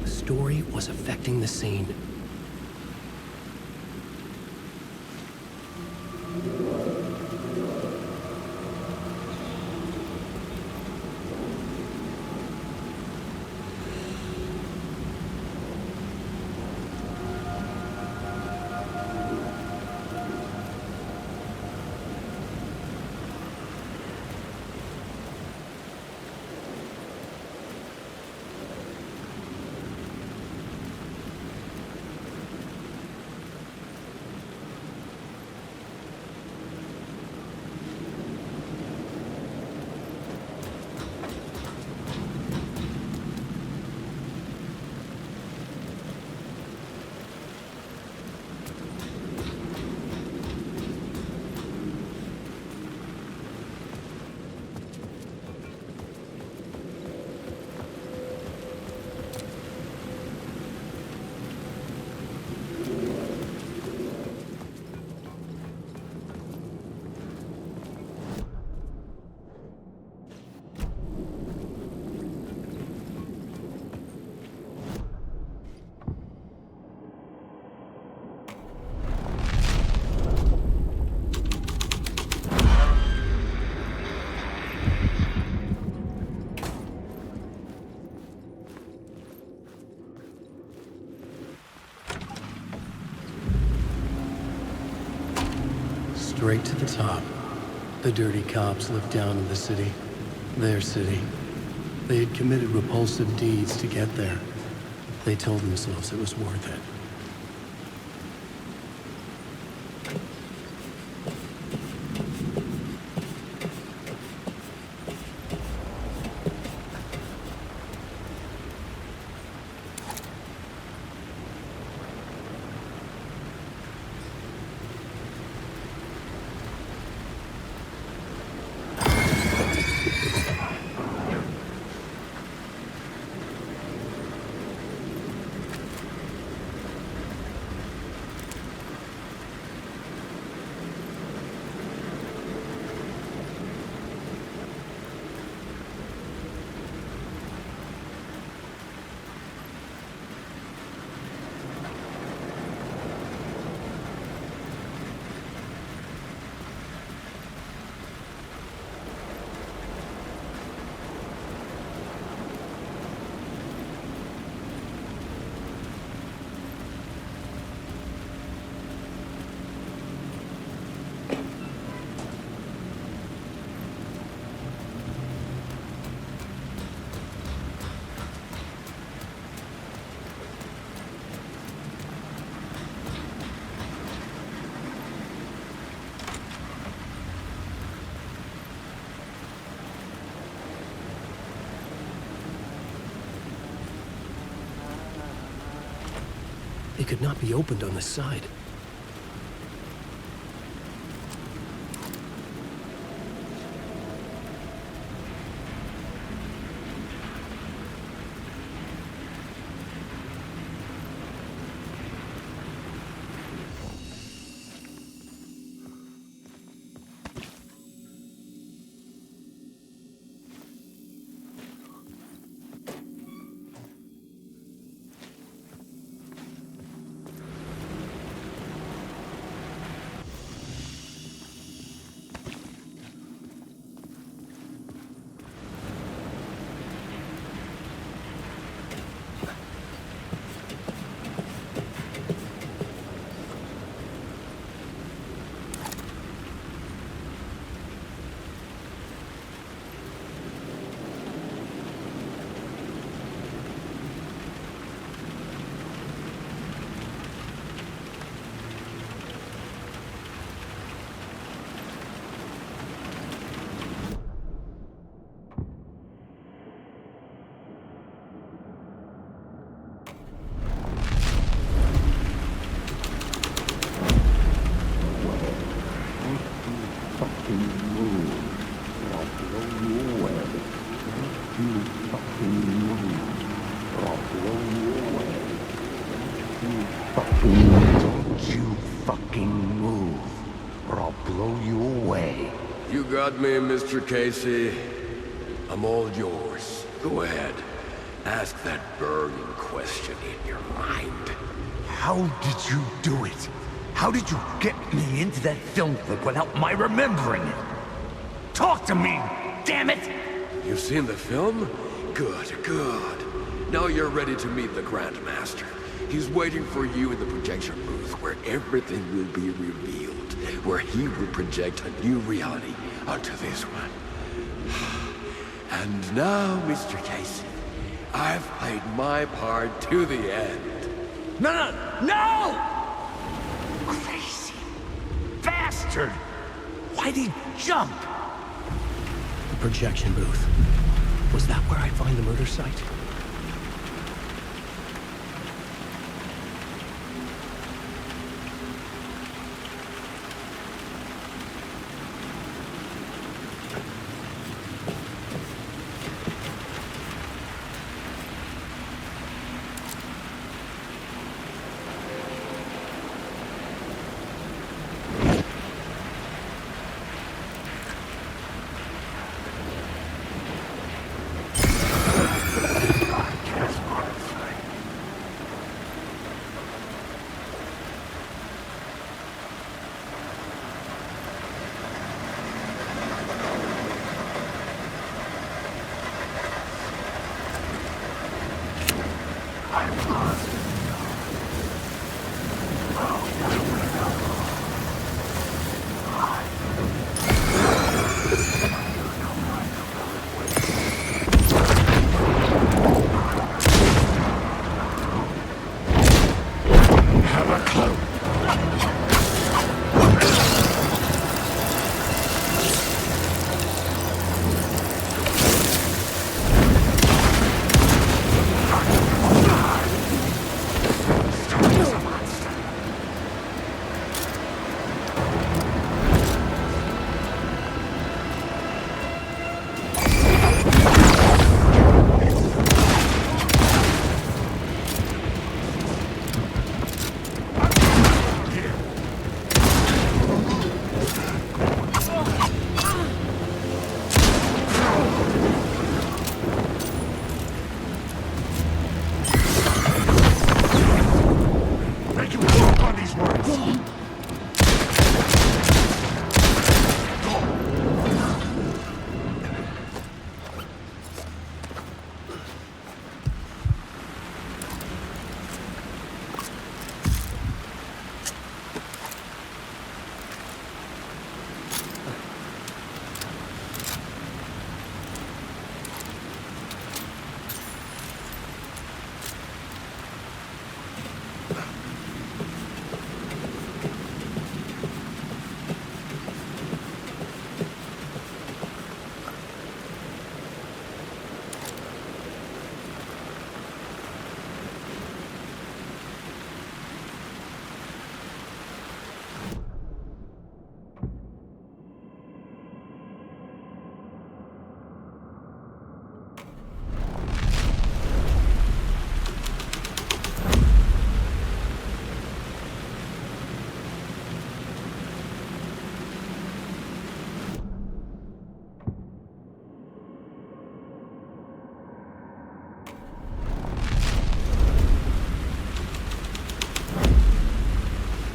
The story was affecting the scene. Straight to the top. The dirty cops lived down in the city. Their city. They had committed repulsive deeds to get there. They told themselves it was worth it. It could not be opened on the side. Don't you fucking move, or I'll blow you away. You got me, Mr. Casey. I'm all yours. Go ahead. Ask that burning question in your mind. How did you do it? How did you get me into that film clip without my remembering it? Talk to me, damn it! You've seen the film? Good, good. Now you're ready to meet the Grandmaster. He's waiting for you in the projection booth where everything will be revealed, where he will project a new reality onto this one. And now, Mr. Casey, I've played my part to the end. No! Crazy bastard! Why'd he jump? The projection booth. Was that where I'd find the murder site?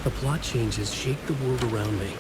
The plot changes shake the world around me.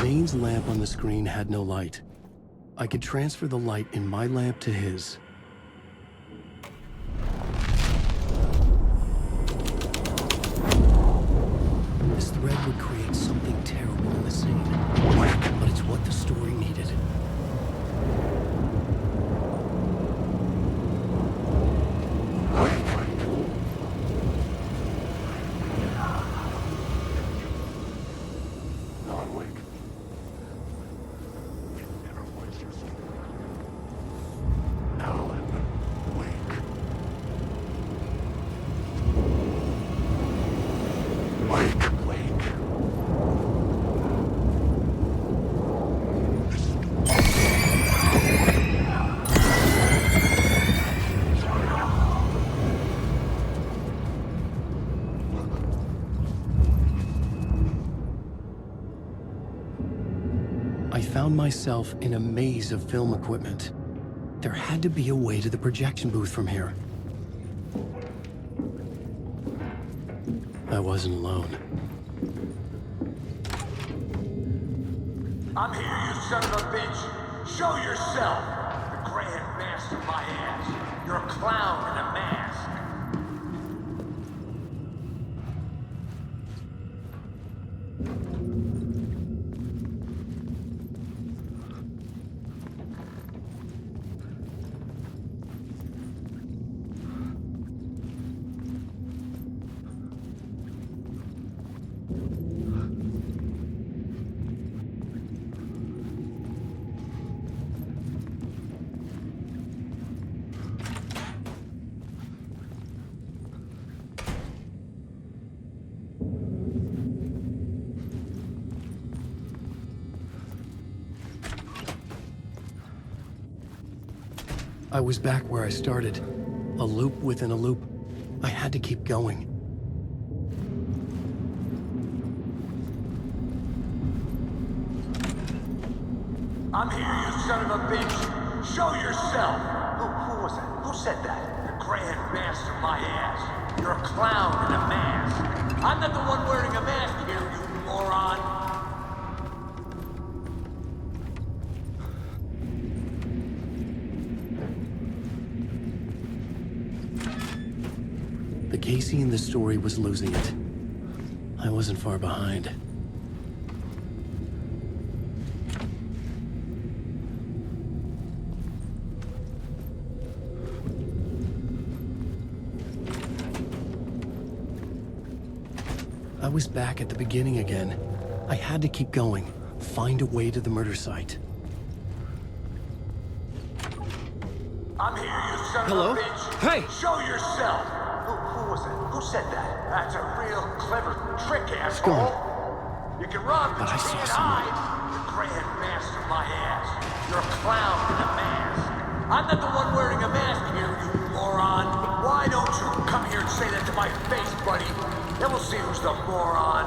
Zane's lamp on the screen had no light. I could transfer the light in my lamp to his. This thread would create something terrible in the scene, but it's what the story needed. I found myself in a maze of film equipment. There had to be a way to the projection booth from here. I wasn't alone. I'm here, you son of a bitch. Show yourself. The Grand Master my ass. You're a clown in a mask. I was back where I started. A loop within a loop. I had to keep going. I'm here, you son of a bitch. Show yourself. Who was that? Who said that? The Grand Master my ass. You're a clown in a mask. I'm not the one wearing a mask here, you moron. The Casey in the story was losing it. I wasn't far behind. I was back at the beginning again. I had to keep going, find a way to the murder site. I'm here, you son Hello? of a bitch. Hey! Show yourself. Who was that? Who said that? That's a real clever trick, Let's go. asshole. You can run, but I you saw can't someone. hide. The Grand Master my ass. You're a clown in a mask. I'm not the one wearing a mask here, you moron. Why don't you come here and say that to my face, buddy? Then we'll see who's the moron.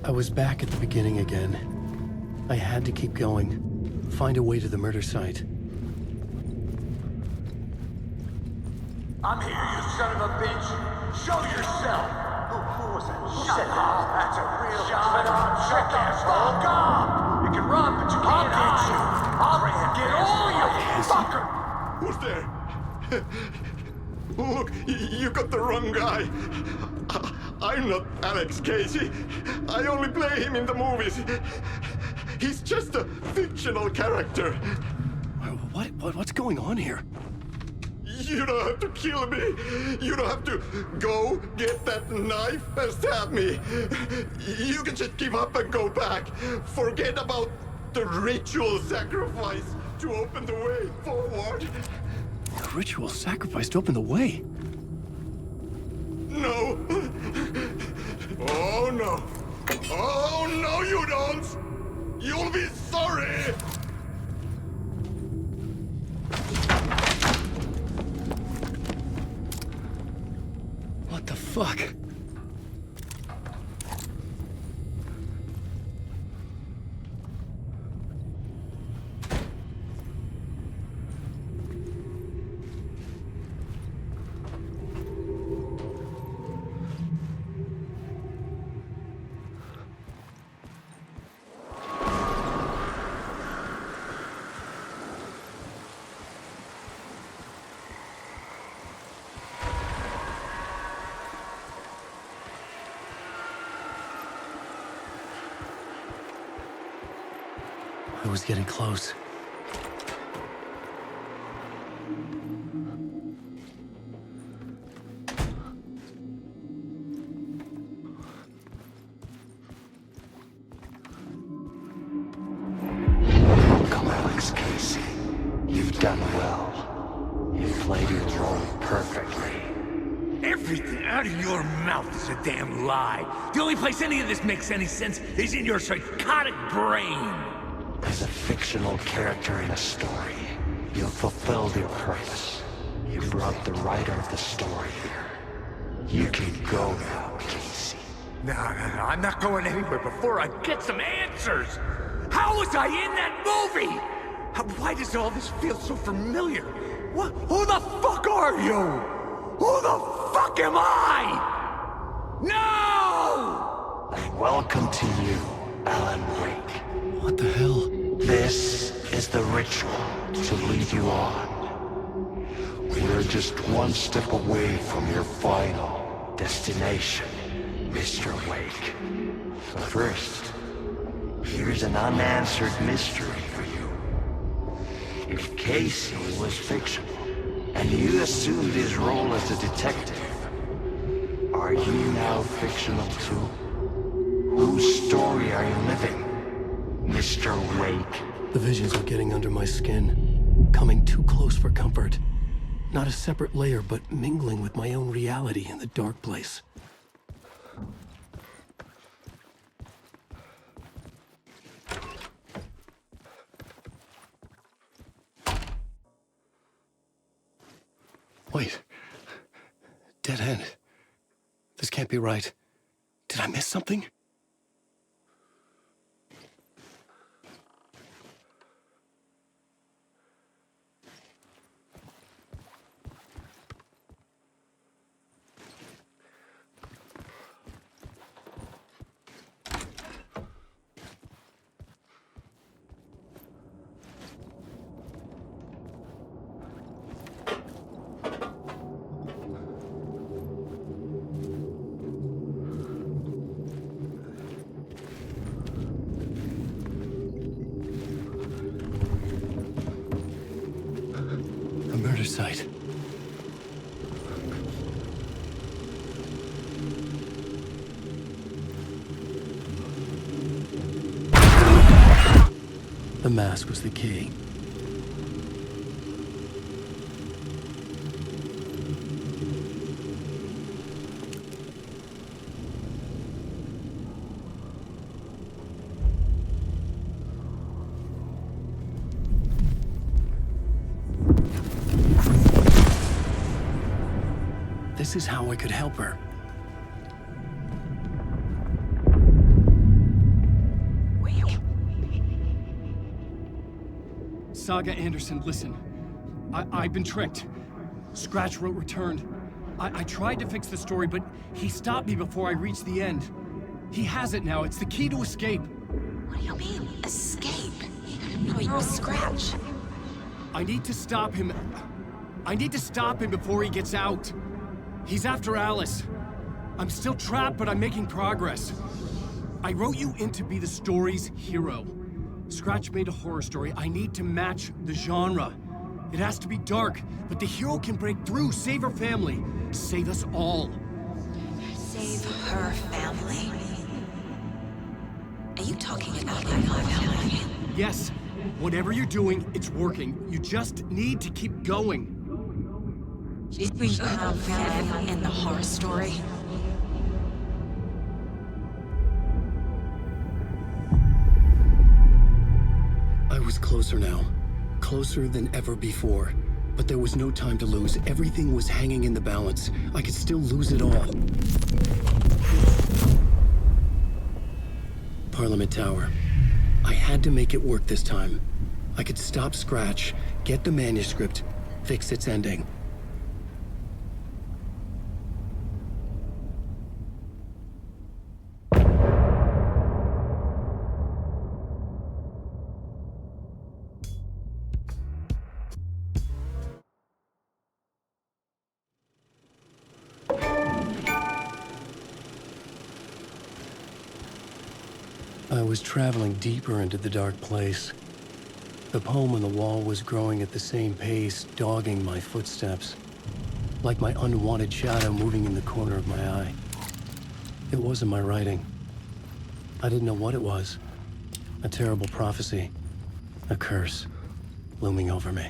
I was back at the beginning again. I had to keep going, find a way to the murder site. I'm here, you son of a bitch. Show yourself. Who was that? Who said that? That's a real clever trick, asshole. You can run, but you can't hide. I'll get all you fucker. Who's there? Look, you got the wrong guy. I'm not Alex Casey. I only play him in the movies. He's just a fictional character. What's going on here? You don't have to kill me. You don't have to go get that knife and stab me. You can just give up and go back. Forget about the ritual sacrifice to open the way forward. The ritual sacrifice to open the way? No. Oh, no. Oh, no, you don't. You'll be sorry. What the fuck? I was getting close. Welcome, Alex Casey. You've done well. You've played your role perfectly. Everything out of your mouth is a damn lie. The only place any of this makes any sense is in your psychotic brain. As a fictional character in a story, you fulfilled your purpose. You brought the writer of the story here. You can go now, Casey. No, I'm not going anywhere before I get some answers. How was I in that movie? Why does all this feel so familiar? What? Who the fuck are you? Who the fuck am I? No! And welcome to you, Alan Wake. What the hell? This is the ritual to lead you on. We're just one step away from your final destination, Mr. Wake. But first, here's an unanswered mystery for you. If Casey was fictional, and you assumed his role as a detective, are you now fictional too? Whose story are you living, Mr. Wake? The visions are getting under my skin, coming too close for comfort. Not a separate layer, but mingling with my own reality in the dark place. Wait. Dead end. This can't be right. Did I miss something? Murder site. The mask was the key. This is how I could help her. Saga Anderson, listen. I've been tricked. Scratch wrote returned. I tried to fix the story, but he stopped me before I reached the end. He has it now. It's the key to escape. What do you mean, escape? No, you're a Scratch. I need to stop him. I need to stop him before he gets out. He's after Alice. I'm still trapped, but I'm making progress. I wrote you in to be the story's hero. Scratch made a horror story. I need to match the genre. It has to be dark, but the hero can break through, save her family, save us all. Save her family? Are you talking about my family? Yes. Whatever you're doing, it's working. You just need to keep going. We have them in the horror story. I was closer now. Closer than ever before. But there was no time to lose. Everything was hanging in the balance. I could still lose it all. Parliament Tower. I had to make it work this time. I could stop Scratch, get the manuscript, fix its ending. I was traveling deeper into the dark place. The poem on the wall was growing at the same pace, dogging my footsteps, like my unwanted shadow moving in the corner of my eye. It wasn't my writing. I didn't know what it was. A terrible prophecy, a curse, looming over me.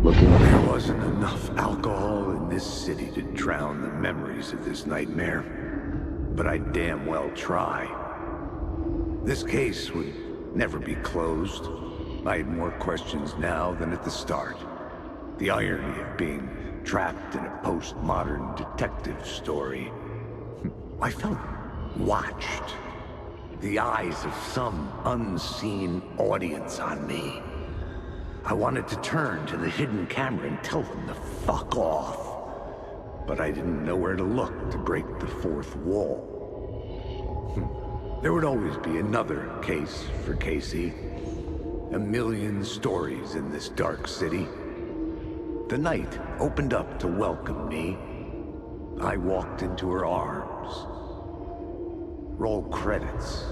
There wasn't enough alcohol in this city to drown the memories of this nightmare, but I'd damn well try. This case would never be closed. I had more questions now than at the start. The irony of being trapped in a postmodern detective story. I felt watched. The eyes of some unseen audience on me. I wanted to turn to the hidden camera and tell them to fuck off. But I didn't know where to look to break the fourth wall. There would always be another case for Casey. A million stories in this dark city. The night opened up to welcome me. I walked into her arms. Roll credits.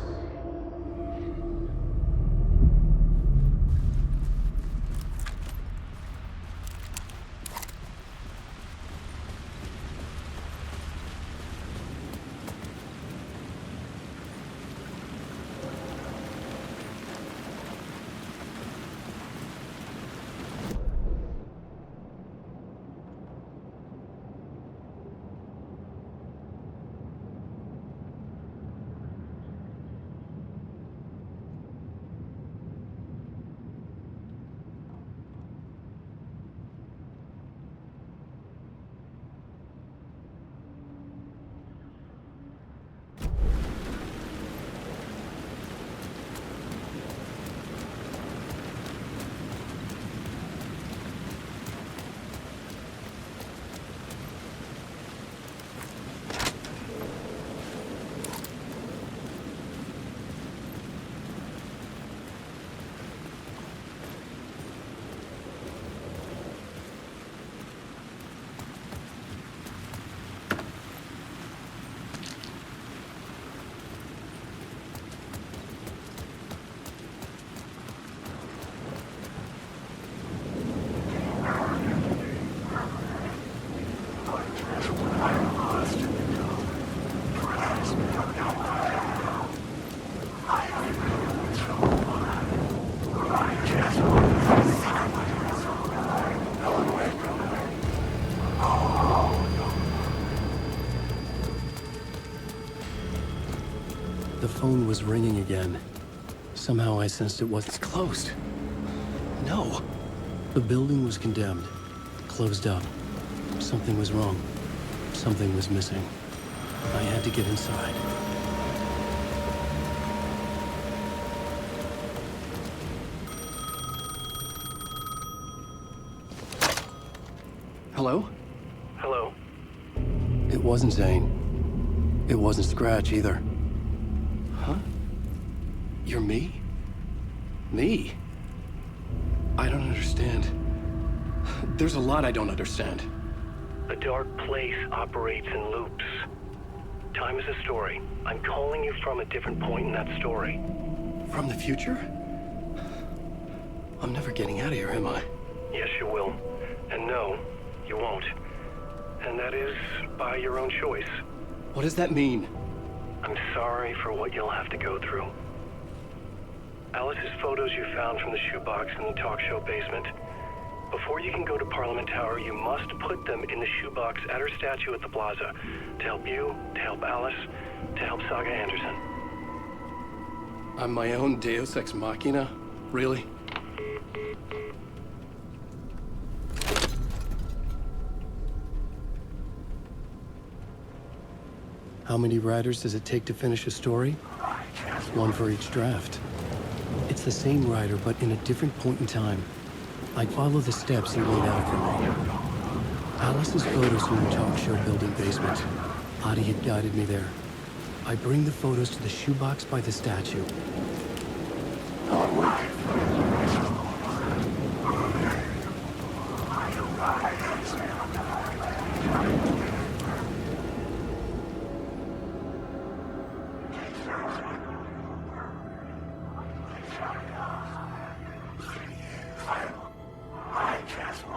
phone was ringing again. Somehow I sensed it wasn't closed. No. The building was condemned, closed up. Something was wrong. Something was missing. I had to get inside. Hello? Hello? It wasn't Zane. It wasn't Scratch either. Huh? You're me? Me? I don't understand. There's a lot I don't understand. A dark place operates in loops. Time is a story. I'm calling you from a different point in that story. From the future? I'm never getting out of here, am I? Yes, you will. And no, you won't. And that is by your own choice. What does that mean? I'm sorry for what you'll have to go through. Alice's photos you found from the shoebox in the talk show basement. Before you can go to Parliament Tower, you must put them in the shoebox at her statue at the plaza. To help you, to help Alice, to help Saga Anderson. I'm my own Deus Ex Machina? Really? How many writers does it take to finish a story? One for each draft. It's the same writer, but in a different point in time. I'd follow the steps he laid out for me. Alice's photos from the talk show building basement. Adi had guided me there. I bring the photos to the shoebox by the statue. Can't wait